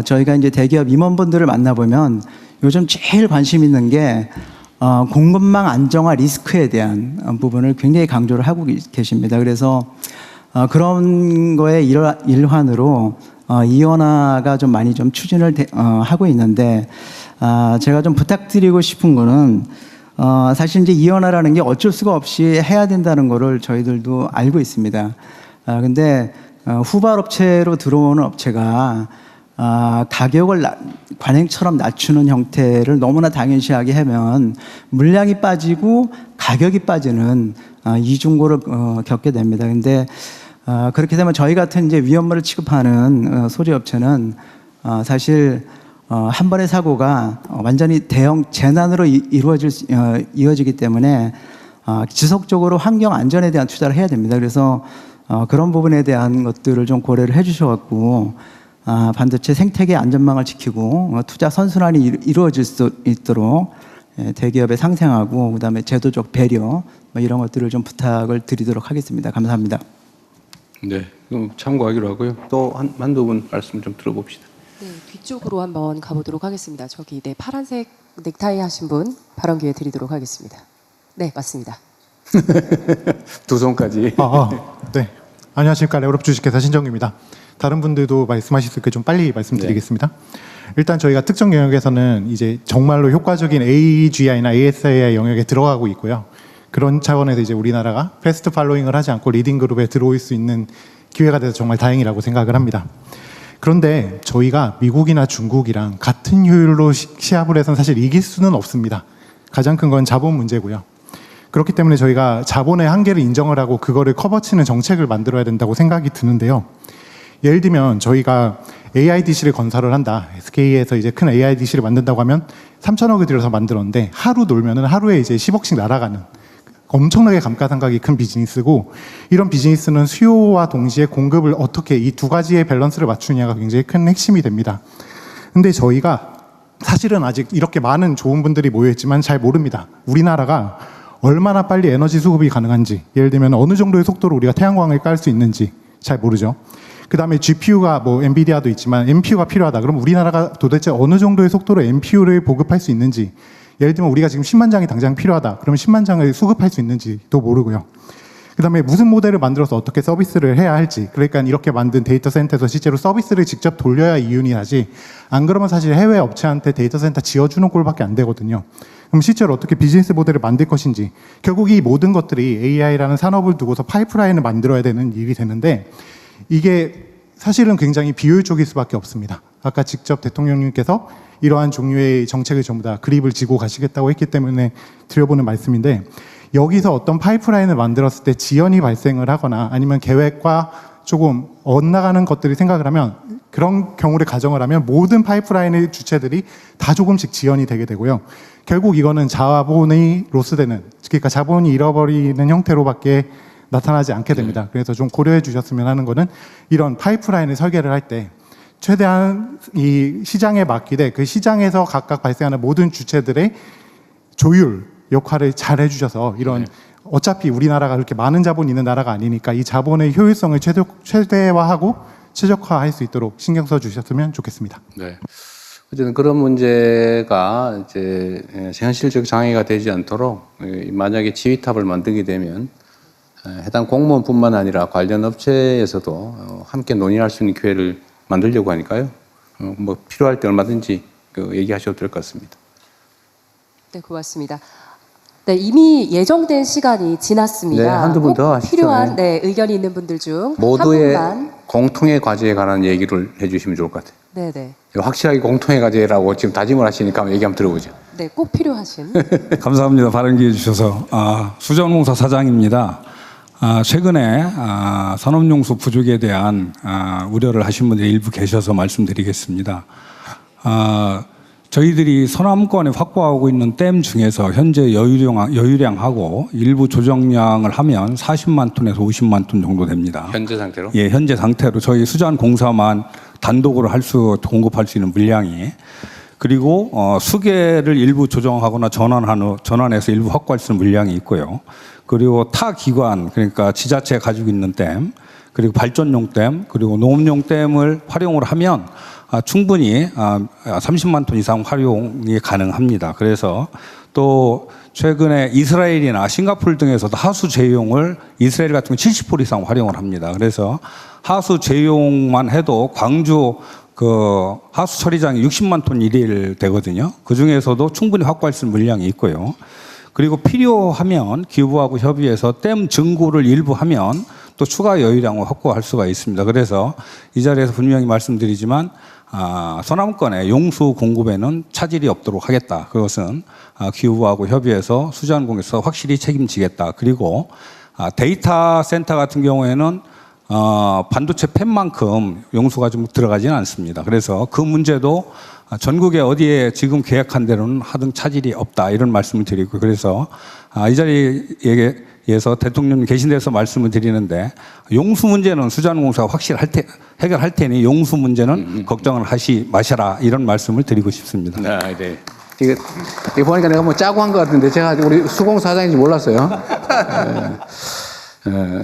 저희가 이제 대기업 임원분들을 만나보면 요즘 제일 관심 있는 게 공급망 안정화 리스크에 대한 부분을 굉장히 강조를 하고 계십니다. 그래서 그런 거에 일환으로 이원화가 좀 많이 좀 추진을 하고 있는데 제가 좀 부탁드리고 싶은 거는 사실 이제 이원화라는 게 어쩔 수가 없이 해야 된다는 거를 저희들도 알고 있습니다. 근데 후발업체로 들어오는 업체가 가격을 관행처럼 낮추는 형태를 너무나 당연시하게 하면 물량이 빠지고 가격이 빠지는 이중고를 겪게 됩니다. 근데 그렇게 되면 저희 같은 이제 위험물을 취급하는 소리업체는 사실 한 번의 사고가 완전히 대형 재난으로 이어지기 때문에 지속적으로 환경 안전에 대한 투자를 해야 됩니다. 그래서 그런 부분에 대한 것들을 좀 고려를 해주셔갖고 반도체 생태계 안전망을 지키고 투자 선순환이 이루어질 수 있도록 대기업에 상생하고 그다음에 제도적 배려 이런 것들을 좀 부탁을 드리도록 하겠습니다. 감사합니다. 네, 그럼 참고하기로 하고요. 또 한두 분 말씀 좀 들어봅시다. 네, 뒤쪽으로 한번 가보도록 하겠습니다. 저기 네, 파란색 넥타이 하신 분 발언 기회 드리도록 하겠습니다. 네, 맞습니다. 두 손까지. 네. 안녕하십니까. 레오롭 주식회사 신정규입니다. 다른 분들도 말씀하실 수 있게 좀 빨리 말씀드리겠습니다. 일단 저희가 특정 영역에서는 이제 정말로 효과적인 AGI나 ASAI 영역에 들어가고 있고요. 그런 차원에서 이제 우리나라가 패스트 팔로잉을 하지 않고 리딩 그룹에 들어올 수 있는 기회가 돼서 정말 다행이라고 생각을 합니다. 그런데 저희가 미국이나 중국이랑 같은 효율로 시합을 해서는 사실 이길 수는 없습니다. 가장 큰 건 자본 문제고요. 그렇기 때문에 저희가 자본의 한계를 인정을 하고 그거를 커버치는 정책을 만들어야 된다고 생각이 드는데요. 예를 들면 저희가 AIDC를 건설을 한다. SK에서 이제 큰 AIDC를 만든다고 하면 3천억을 들여서 만들었는데 하루 놀면은 하루에 이제 10억씩 날아가는 엄청나게 감가상각이 큰 비즈니스고, 이런 비즈니스는 수요와 동시에 공급을 어떻게 이 두 가지의 밸런스를 맞추느냐가 굉장히 큰 핵심이 됩니다. 근데 저희가 사실은 아직 이렇게 많은 좋은 분들이 모여있지만 잘 모릅니다. 우리나라가 얼마나 빨리 에너지 수급이 가능한지, 예를 들면 어느 정도의 속도로 우리가 태양광을 깔 수 있는지 잘 모르죠. 그 다음에 GPU가 뭐 엔비디아도 있지만 NPU가 필요하다. 그럼 우리나라가 도대체 어느 정도의 속도로 NPU를 보급할 수 있는지, 예를 들면 우리가 지금 10만 장이 당장 필요하다. 그러면 10만 장을 수급할 수 있는지도 모르고요. 그 다음에 무슨 모델을 만들어서 어떻게 서비스를 해야 할지, 그러니까 이렇게 만든 데이터 센터에서 실제로 서비스를 직접 돌려야 이윤이 나지, 안 그러면 사실 해외 업체한테 데이터 센터 지어주는 꼴밖에 안 되거든요. 그럼 실제로 어떻게 비즈니스 모델을 만들 것인지, 결국 이 모든 것들이 AI라는 산업을 두고서 파이프라인을 만들어야 되는 일이 되는데, 이게 사실은 굉장히 비효율적일 수밖에 없습니다. 아까 직접 대통령님께서 이러한 종류의 정책을 전부 다 그립을 지고 가시겠다고 했기 때문에 드려보는 말씀인데, 여기서 어떤 파이프라인을 만들었을 때 지연이 발생을 하거나 아니면 계획과 조금 엇나가는 것들을 생각을 하면, 그런 경우를 가정을 하면 모든 파이프라인의 주체들이 다 조금씩 지연이 되게 되고요. 결국 이거는 자본이 로스되는, 그러니까 자본이 잃어버리는 형태로밖에 나타나지 않게 됩니다. 그래서 좀 고려해 주셨으면 하는 거는, 이런 파이프라인을 설계를 할 때 최대한 이 시장에 맡기되 그 시장에서 각각 발생하는 모든 주체들의 조율 역할을 잘 해주셔서, 이런 어차피 우리나라가 그렇게 많은 자본이 있는 나라가 아니니까 이 자본의 효율성을 최대화하고 최적화할 수 있도록 신경 써 주셨으면 좋겠습니다. 네. 어쨌든 그런 문제가 이제 현실적 장애가 되지 않도록, 만약에 지휘탑을 만들게 되면 해당 공무원뿐만 아니라 관련 업체에서도 함께 논의할 수 있는 기회를 만들려고 하니까요. 뭐 필요할 때 얼마든지 얘기하셔도 될 것 같습니다. 네, 고맙습니다. 네, 이미 예정된 시간이 지났습니다. 네, 한두 분 더 하시죠. 필요한 의견이 있는 분들 중 모두의 한 분만. 공통의 과제에 관한 얘기를 해주시면 좋을 것 같아요. 네, 네. 확실하게 공통의 과제라고 지금 다짐을 하시니까 한번 얘기 한번 들어보죠. 네, 꼭 필요하신. 감사합니다. 발언 기회 주셔서. 수자원공사 사장입니다. 최근에 산업용수 부족에 대한 우려를 하신 분들이 일부 계셔서 말씀드리겠습니다. 저희들이 서남권에 확보하고 있는 댐 중에서 현재 여유량하고 일부 조정량을 하면 40만 톤에서 50만 톤 정도 됩니다. 현재 상태로? 예, 현재 상태로 저희 수자원공사만 단독으로 공급할 수 있는 물량이. 그리고 수계를 일부 조정하거나 전환해서 일부 확보할 수 있는 물량이 있고요. 그리고 타 기관, 그러니까 지자체가 가지고 있는 댐, 그리고 발전용 댐, 그리고 농업용 댐을 활용을 하면 충분히 30만 톤 이상 활용이 가능합니다. 그래서 또 최근에 이스라엘이나 싱가포르 등에서도 하수 제용을 이스라엘 같은 경우 70% 이상 활용을 합니다. 그래서 하수 제용만 해도 광주 하수 처리장이 60만 톤 일일 되거든요. 그 중에서도 충분히 확보할 수 있는 물량이 있고요. 그리고 필요하면 기부하고 협의해서 댐 증구를 일부 하면 또 추가 여유량을 확보할 수가 있습니다. 그래서 이 자리에서 분명히 말씀드리지만 서남권의 용수 공급에는 차질이 없도록 하겠다. 그것은 기부하고 협의해서 수자원공사에서 확실히 책임지겠다. 그리고 데이터 센터 같은 경우에는 반도체 팬만큼 용수가 좀 들어가지는 않습니다. 그래서 그 문제도 전국에 어디에 지금 계획한 대로는 하등 차질이 없다 이런 말씀을 드리고, 그래서 이 자리에서 대통령님 계신 데서 말씀을 드리는데, 용수 문제는 수자원공사가 확실히 해결할 테니 용수 문제는 걱정을 하시 마셔라 이런 말씀을 드리고 싶습니다. 네. 이거 보니까 내가 뭐 짜고 한 것 같은데 제가 우리 수공사장인지 몰랐어요.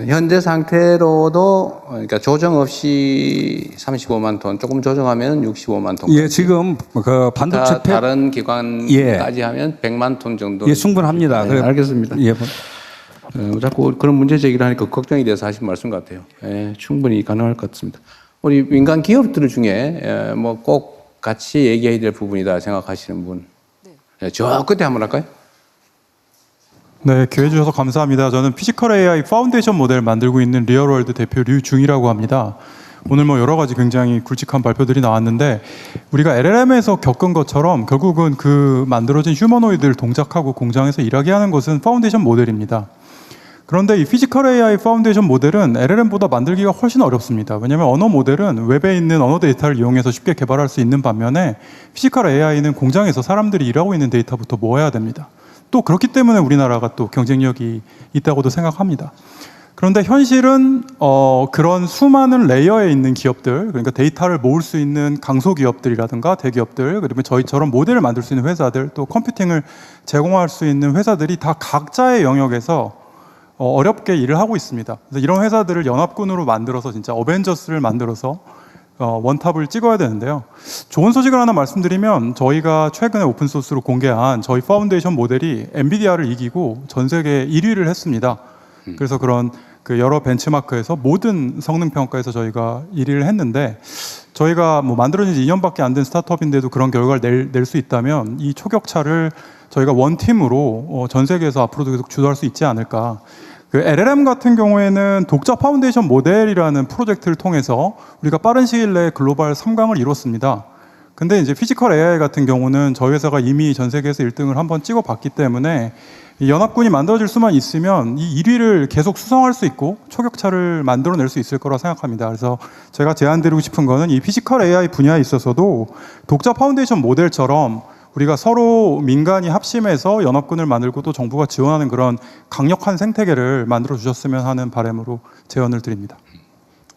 현재 상태로도 그러니까 조정 없이 35만 톤, 조금 조정하면 65만 톤. 예, 지금 그 반도체 다른 기관까지 하면 100만 톤 정도. 예, 충분합니다. 네, 알겠습니다. 예. 자꾸 그런 문제 제기를 하니까 걱정이 돼서 하신 말씀 같아요. 예, 충분히 가능할 것 같습니다. 우리 민간 기업들 중에 뭐 꼭 같이 얘기해야 될 부분이다 생각하시는 분. 네. 저 끝에 한번 할까요? 네, 기회 주셔서 감사합니다. 저는 피지컬 AI 파운데이션 모델 만들고 있는 리얼월드 대표 류중이라고 합니다. 오늘 뭐 여러 가지 굉장히 굵직한 발표들이 나왔는데, 우리가 LLM에서 겪은 것처럼 결국은 그 만들어진 휴머노이드를 동작하고 공장에서 일하게 하는 것은 파운데이션 모델입니다. 그런데 이 피지컬 AI 파운데이션 모델은 LLM보다 만들기가 훨씬 어렵습니다. 왜냐하면 언어 모델은 웹에 있는 언어 데이터를 이용해서 쉽게 개발할 수 있는 반면에 피지컬 AI는 공장에서 사람들이 일하고 있는 데이터부터 모아야 됩니다. 또 그렇기 때문에 우리나라가 또 경쟁력이 있다고도 생각합니다. 그런데 현실은 그런 수많은 레이어에 있는 기업들, 그러니까 데이터를 모을 수 있는 강소기업들이라든가 대기업들, 그리고 저희처럼 모델을 만들 수 있는 회사들, 또 컴퓨팅을 제공할 수 있는 회사들이 다 각자의 영역에서 어렵게 일을 하고 있습니다. 그래서 이런 회사들을 연합군으로 만들어서 진짜 어벤져스를 만들어서 원탑을 찍어야 되는데요. 좋은 소식을 하나 말씀드리면, 저희가 최근에 오픈소스로 공개한 저희 파운데이션 모델이 엔비디아를 이기고 전 세계 1위를 했습니다. 그래서 그런 여러 벤치마크에서 모든 성능 평가에서 저희가 1위를 했는데, 저희가 뭐 만들어진 지 2년밖에 안 된 스타트업인데도 그런 결과를 낼 수 있다면 이 초격차를 저희가 원팀으로 전 세계에서 앞으로도 계속 주도할 수 있지 않을까. 그 LLM 같은 경우에는 독자 파운데이션 모델이라는 프로젝트를 통해서 우리가 빠른 시일 내에 글로벌 3강을 이뤘습니다. 근데 이제 피지컬 AI 같은 경우는 저희 회사가 이미 전 세계에서 1등을 한번 찍어봤기 때문에 이 연합군이 만들어질 수만 있으면 이 1위를 계속 수성할 수 있고 초격차를 만들어낼 수 있을 거라 생각합니다. 그래서 제가 제안드리고 싶은 거는 이 피지컬 AI 분야에 있어서도 독자 파운데이션 모델처럼 우리가 서로 민간이 합심해서 연합군을 만들고 또 정부가 지원하는 그런 강력한 생태계를 만들어 주셨으면 하는 바람으로 제언을 드립니다.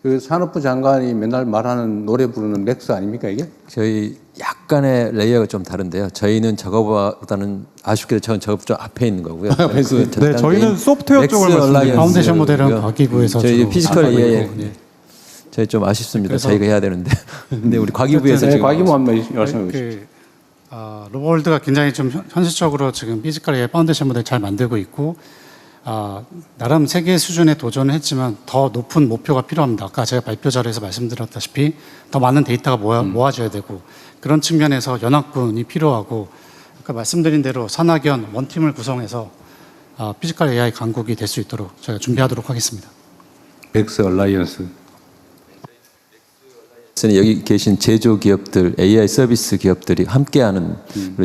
그 산업부 장관이 맨날 말하는 노래 부르는 렉스 아닙니까 이게? 저희 약간의 레이어가 좀 다른데요. 저희는 저거보다는 아쉽게도 저는 저거 좀 앞에 있는 거고요. 네, 저희는 소프트웨어 쪽을 말씀드립니다. 파운데이션 모델은 과기부에서 저희 피지컬 AI 네. 저희 좀 아쉽습니다. 저희가 해야 되는데. 근데 우리 과기부에서 지금 과기부 한번 말씀해 주시죠. 로버월드가 굉장히 좀 현실적으로 지금 피지컬 AI 파운데이션 모델 잘 만들고 있고, 나름 세계 수준에 도전을 했지만 더 높은 목표가 필요합니다. 아까 제가 발표 자료에서 말씀드렸다시피 더 많은 데이터가 모아져야 되고, 그런 측면에서 연합군이 필요하고, 아까 말씀드린 대로 산학연 원팀을 구성해서 피지컬 AI 강국이 될 수 있도록 저희가 준비하도록 하겠습니다. 벡스 얼라이언스. 여기 계신 제조 기업들, AI 서비스 기업들이 함께하는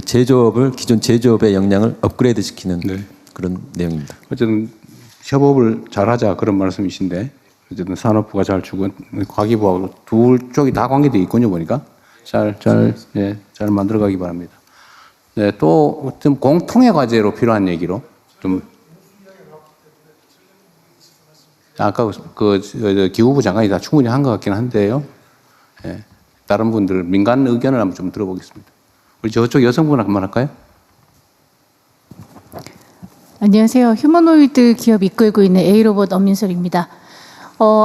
제조업을 기존 제조업의 역량을 업그레이드 시키는 그런 내용입니다. 어쨌든 협업을 잘하자 그런 말씀이신데, 어쨌든 산업부가 잘 주고 과기부하고 둘 쪽이 다 관계돼 있군요 보니까 잘 만들어가기 바랍니다. 네, 또 좀 공통의 과제로 필요한 얘기로 좀 아까 기후부 장관이 다 충분히 한 것 같긴 한데요. 예, 다른 분들 민간 의견을 한번 좀 들어보겠습니다. 우리 저쪽 여성분 한번 할까요? 안녕하세요. 휴머노이드 기업 이끌고 있는 A로봇 엄민솔입니다.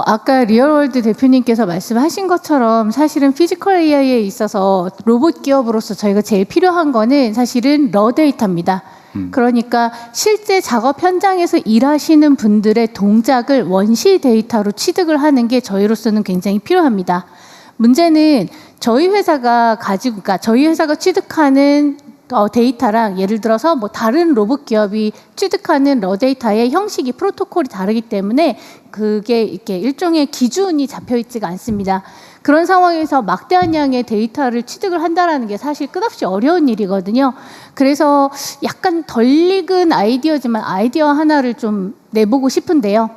아까 리얼월드 대표님께서 말씀하신 것처럼 사실은 피지컬 AI에 있어서 로봇 기업으로서 저희가 제일 필요한 거는 사실은 러 데이터입니다. 그러니까 실제 작업 현장에서 일하시는 분들의 동작을 원시 데이터로 취득을 하는 게 저희로서는 굉장히 필요합니다. 문제는 저희 회사가 그러니까 저희 회사가 취득하는 데이터랑 예를 들어서 뭐 다른 로봇 기업이 취득하는 러 데이터의 형식이 프로토콜이 다르기 때문에 그게 이렇게 일종의 기준이 잡혀 있지가 않습니다. 그런 상황에서 막대한 양의 데이터를 취득을 한다라는 게 사실 끝없이 어려운 일이거든요. 그래서 약간 덜 익은 아이디어지만 아이디어 하나를 좀 내보고 싶은데요.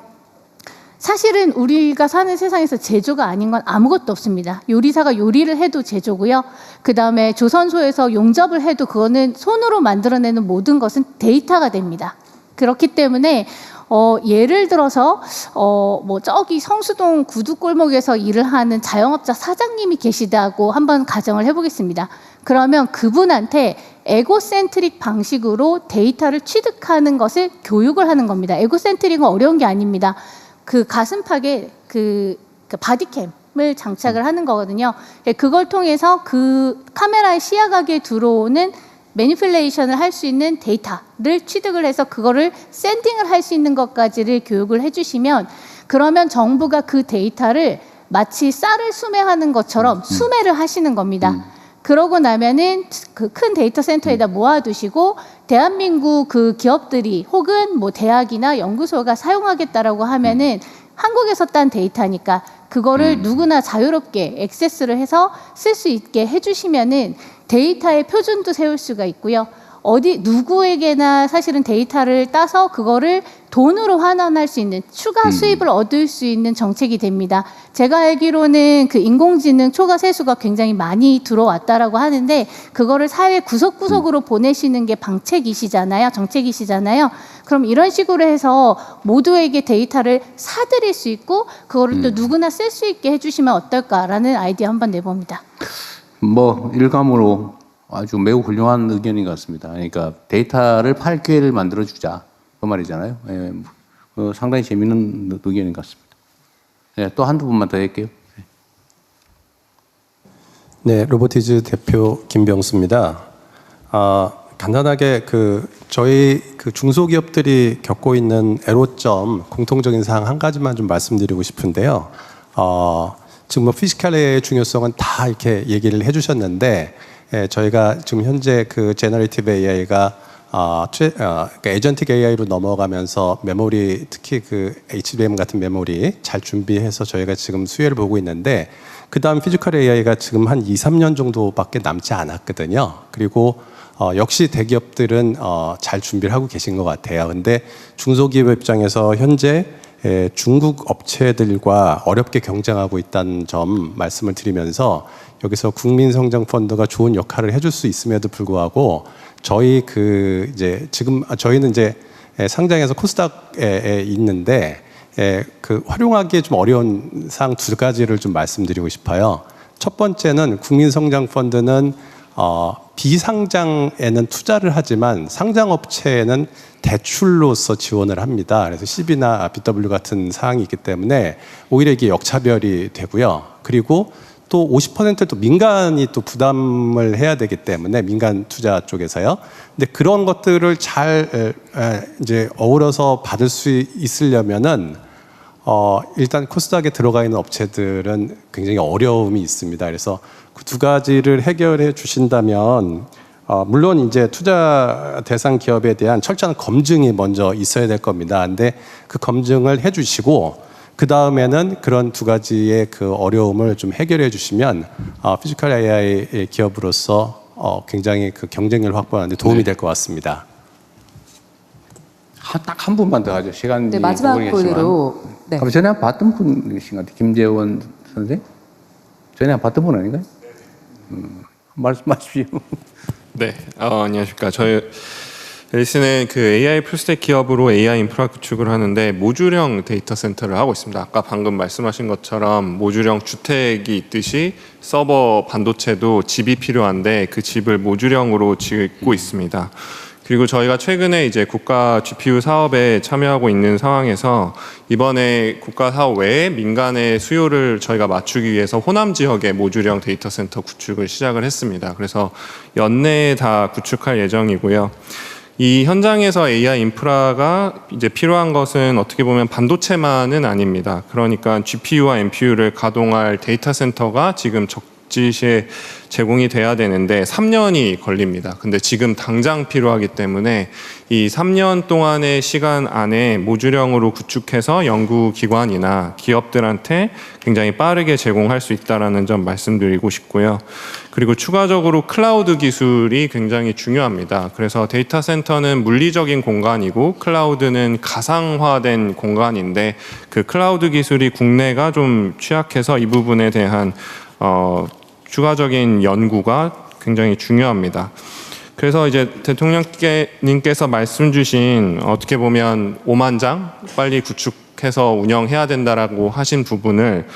사실은 우리가 사는 세상에서 제조가 아닌 건 아무것도 없습니다. 요리사가 요리를 해도 제조고요. 그 다음에 조선소에서 용접을 해도 그거는 손으로 만들어내는 모든 것은 데이터가 됩니다. 그렇기 때문에 예를 들어서 뭐 저기 성수동 구두골목에서 일을 하는 자영업자 사장님이 계시다고 한번 가정을 해보겠습니다. 그러면 그분한테 에고센트릭 방식으로 데이터를 취득하는 것을 교육을 하는 겁니다. 에고센트릭은 어려운 게 아닙니다. 그 가슴팍에 그 바디캠을 장착을 하는 거거든요. 그걸 통해서 그 카메라의 시야각에 들어오는 매니플레이션을 할 수 있는 데이터를 취득을 해서 그거를 샌딩을 할 수 있는 것까지를 교육을 해주시면 그러면 정부가 그 데이터를 마치 쌀을 수매하는 것처럼 수매를 하시는 겁니다. 그러고 나면은 그 큰 데이터 센터에다 모아두시고 대한민국 그 기업들이 혹은 뭐 대학이나 연구소가 사용하겠다라고 하면은 한국에서 딴 데이터니까 그거를 누구나 자유롭게 액세스를 해서 쓸 수 있게 해주시면은 데이터의 표준도 세울 수가 있고요. 누구에게나 사실은 데이터를 따서 그거를 돈으로 환원할 수 있는 추가 수입을 얻을 수 있는 정책이 됩니다. 제가 알기로는 그 인공지능 초과 세수가 굉장히 많이 들어왔다라고 하는데 그거를 사회 구석구석으로 보내시는 게 정책이시잖아요. 그럼 이런 식으로 해서 모두에게 데이터를 사드릴 수 있고 그거를 또 누구나 쓸 수 있게 해주시면 어떨까라는 아이디어 한번 내봅니다. 뭐 일감으로 아주 매우 훌륭한 의견인 것 같습니다. 그러니까 데이터를 팔 기회를 만들어주자 그 말이잖아요. 예, 상당히 재미있는 의견인 것 같습니다. 예, 또 한두 분만 더 할게요. 네, 로보티즈 대표 김병수입니다. 간단하게 저희 중소기업들이 겪고 있는 애로점 공통적인 사항 한 가지만 좀 말씀드리고 싶은데요. 지금 뭐 피지컬 AI의 중요성은 다 이렇게 얘기를 해주셨는데. 예, 저희가 지금 현재 그 제너레이티브 AI가 그러니까 에이전틱 AI로 넘어가면서 메모리 특히 그 HBM 같은 메모리 잘 준비해서 저희가 지금 수혜를 보고 있는데 그 다음 피지컬 AI가 지금 한 2, 3년 정도밖에 남지 않았거든요. 그리고 역시 대기업들은 잘 준비를 하고 계신 것 같아요. 근데 중소기업 입장에서 현재 중국 업체들과 어렵게 경쟁하고 있다는 점 말씀을 드리면서 여기서 국민성장펀드가 좋은 역할을 해줄 수 있음에도 불구하고 저희 저희는 이제 상장해서 코스닥에 있는데 활용하기에 좀 어려운 사항 두 가지를 좀 말씀드리고 싶어요. 첫 번째는 국민성장펀드는 비상장에는 투자를 하지만 상장업체에는 대출로서 지원을 합니다. 그래서 CB나 BW 같은 사항이 있기 때문에 오히려 이게 역차별이 되고요. 그리고 또 50%를 또 민간이 또 부담을 해야 되기 때문에 민간 투자 쪽에서요. 근데 그런 것들을 잘 이제 어우러서 받을 수 있으려면은 일단 코스닥에 들어가 있는 업체들은 굉장히 어려움이 있습니다. 그래서 그 두 가지를 해결해 주신다면 물론 이제 투자 대상 기업에 대한 철저한 검증이 먼저 있어야 될 겁니다. 근데 그 검증을 해 주시고 그 다음에는 그런 두 가지의 그 어려움을 좀 해결해 주시면 피지컬 AI 기업으로서 굉장히 그 경쟁력을 확보하는 데 도움이 될 것 같습니다. 딱 한 분만 더 하죠. 시간이 네, 마지막 분으로. 네. 전에 한 봤던 분이신 것 같아요. 김재원 선생? 전에 한 봤던 분 아닌가요? 말씀하십시오. 네, 안녕하십니까. 저희 앨리스는 그 AI 풀스택 기업으로 AI 인프라 구축을 하는데 모듈형 데이터 센터를 하고 있습니다. 아까 방금 말씀하신 것처럼 모듈형 주택이 있듯이 서버 반도체도 집이 필요한데 그 집을 모듈형으로 짓고 있습니다. 그리고 저희가 최근에 이제 국가 GPU 사업에 참여하고 있는 상황에서 이번에 국가 사업 외에 민간의 수요를 저희가 맞추기 위해서 호남 지역의 모듈형 데이터 센터 구축을 시작을 했습니다. 그래서 연내에 다 구축할 예정이고요. 이 현장에서 AI 인프라가 이제 필요한 것은 어떻게 보면 반도체만은 아닙니다. 그러니까 GPU와 NPU를 가동할 데이터 센터가 지금 적지시에 제공이 돼야 되는데 3년이 걸립니다. 근데 지금 당장 필요하기 때문에 이 3년 동안의 시간 안에 모듈형으로 구축해서 연구기관이나 기업들한테 굉장히 빠르게 제공할 수 있다는 점 말씀드리고 싶고요. 그리고 추가적으로 클라우드 기술이 굉장히 중요합니다. 그래서 데이터 센터는 물리적인 공간이고 클라우드는 가상화된 공간인데 그 클라우드 기술이 국내가 좀 취약해서 이 부분에 대한 추가적인 연구가 굉장히 중요합니다. 그래서 이제 대통령님께서 말씀 주신 어떻게 보면 5만 장 빨리 구축해서 운영해야 된다라고 하신 부분을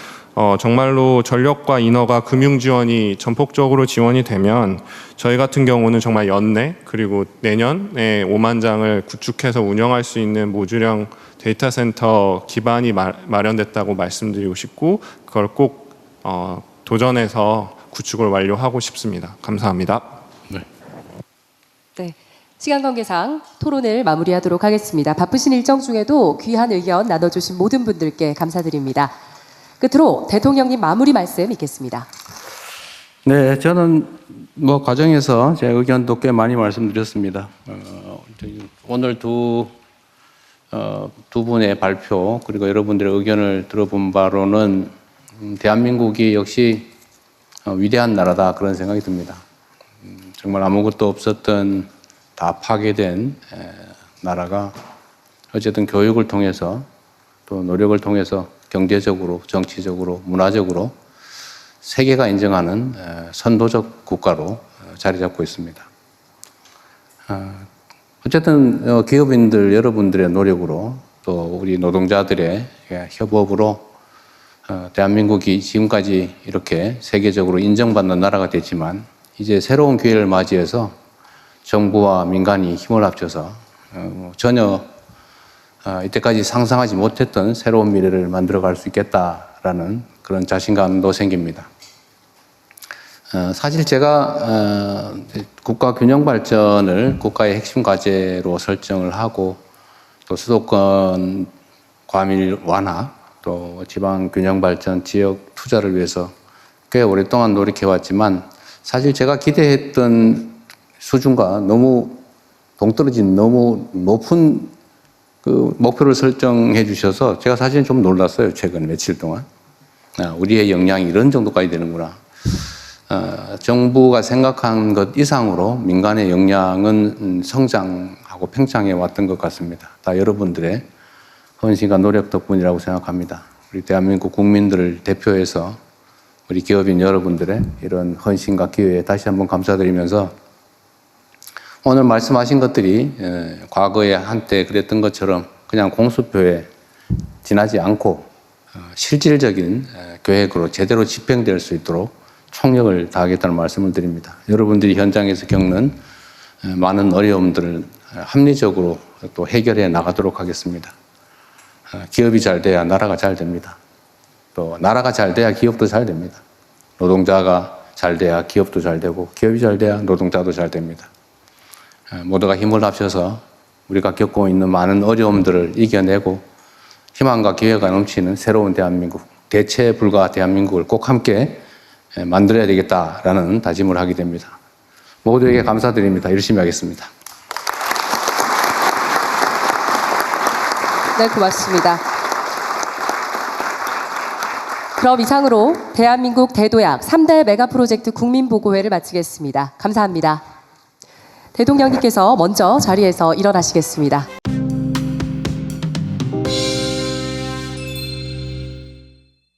정말로 전력과 인허가 금융 지원이 전폭적으로 지원이 되면 저희 같은 경우는 정말 연내 그리고 내년에 5만 장을 구축해서 운영할 수 있는 모듈형 데이터 센터 기반이 마련됐다고 말씀드리고 싶고 그걸 꼭 도전해서 구축을 완료하고 싶습니다. 감사합니다. 네, 시간 관계상 토론을 마무리하도록 하겠습니다. 바쁘신 일정 중에도 귀한 의견 나눠주신 모든 분들께 감사드립니다. 끝으로 대통령님 마무리 말씀 있겠습니다. 네, 저는 뭐 과정에서 제 의견도 꽤 많이 말씀드렸습니다. 오늘 두 분의 발표 그리고 여러분들의 의견을 들어본 바로는 대한민국이 역시 위대한 나라다 그런 생각이 듭니다. 정말 아무것도 없었던 다 파괴된 나라가 어쨌든 교육을 통해서 또 노력을 통해서 경제적으로, 정치적으로, 문화적으로 세계가 인정하는 선도적 국가로 자리 잡고 있습니다. 어쨌든 기업인들 여러분들의 노력으로 또 우리 노동자들의 협업으로 대한민국이 지금까지 이렇게 세계적으로 인정받는 나라가 됐지만 이제 새로운 기회를 맞이해서 정부와 민간이 힘을 합쳐서 전혀 이때까지 상상하지 못했던 새로운 미래를 만들어갈 수 있겠다라는 그런 자신감도 생깁니다. 사실 제가 국가 균형 발전을 국가의 핵심 과제로 설정을 하고 또 수도권 과밀 완화 또 지방 균형 발전 지역 투자를 위해서 꽤 오랫동안 노력해 왔지만 사실 제가 기대했던 수준과 너무 동떨어진 너무 높은 그 목표를 설정해 주셔서 제가 사실 좀 놀랐어요. 최근 며칠 동안. 우리의 역량이 이런 정도까지 되는구나. 정부가 생각한 것 이상으로 민간의 역량은 성장하고 팽창해 왔던 것 같습니다. 다 여러분들의 헌신과 노력 덕분이라고 생각합니다. 우리 대한민국 국민들을 대표해서 우리 기업인 여러분들의 이런 헌신과 기회에 다시 한번 감사드리면서 오늘 말씀하신 것들이 과거에 한때 그랬던 것처럼 그냥 공수표에 지나지 않고 실질적인 계획으로 제대로 집행될 수 있도록 총력을 다하겠다는 말씀을 드립니다. 여러분들이 현장에서 겪는 많은 어려움들을 합리적으로 또 해결해 나가도록 하겠습니다. 기업이 잘 돼야 나라가 잘 됩니다. 또 나라가 잘 돼야 기업도 잘 됩니다. 노동자가 잘 돼야 기업도 잘 되고 기업이 잘 돼야 노동자도 잘 됩니다. 모두가 힘을 합쳐서 우리가 겪고 있는 많은 어려움들을 이겨내고 희망과 기회가 넘치는 새로운 대한민국, 대체 불가 대한민국을 꼭 함께 만들어야 되겠다라는 다짐을 하게 됩니다. 모두에게 감사드립니다. 열심히 하겠습니다. 네, 고맙습니다. 그럼 이상으로 대한민국 대도약 3대 메가 프로젝트 국민보고회를 마치겠습니다. 감사합니다. 대통령님께서 먼저 자리에서 일어나시겠습니다.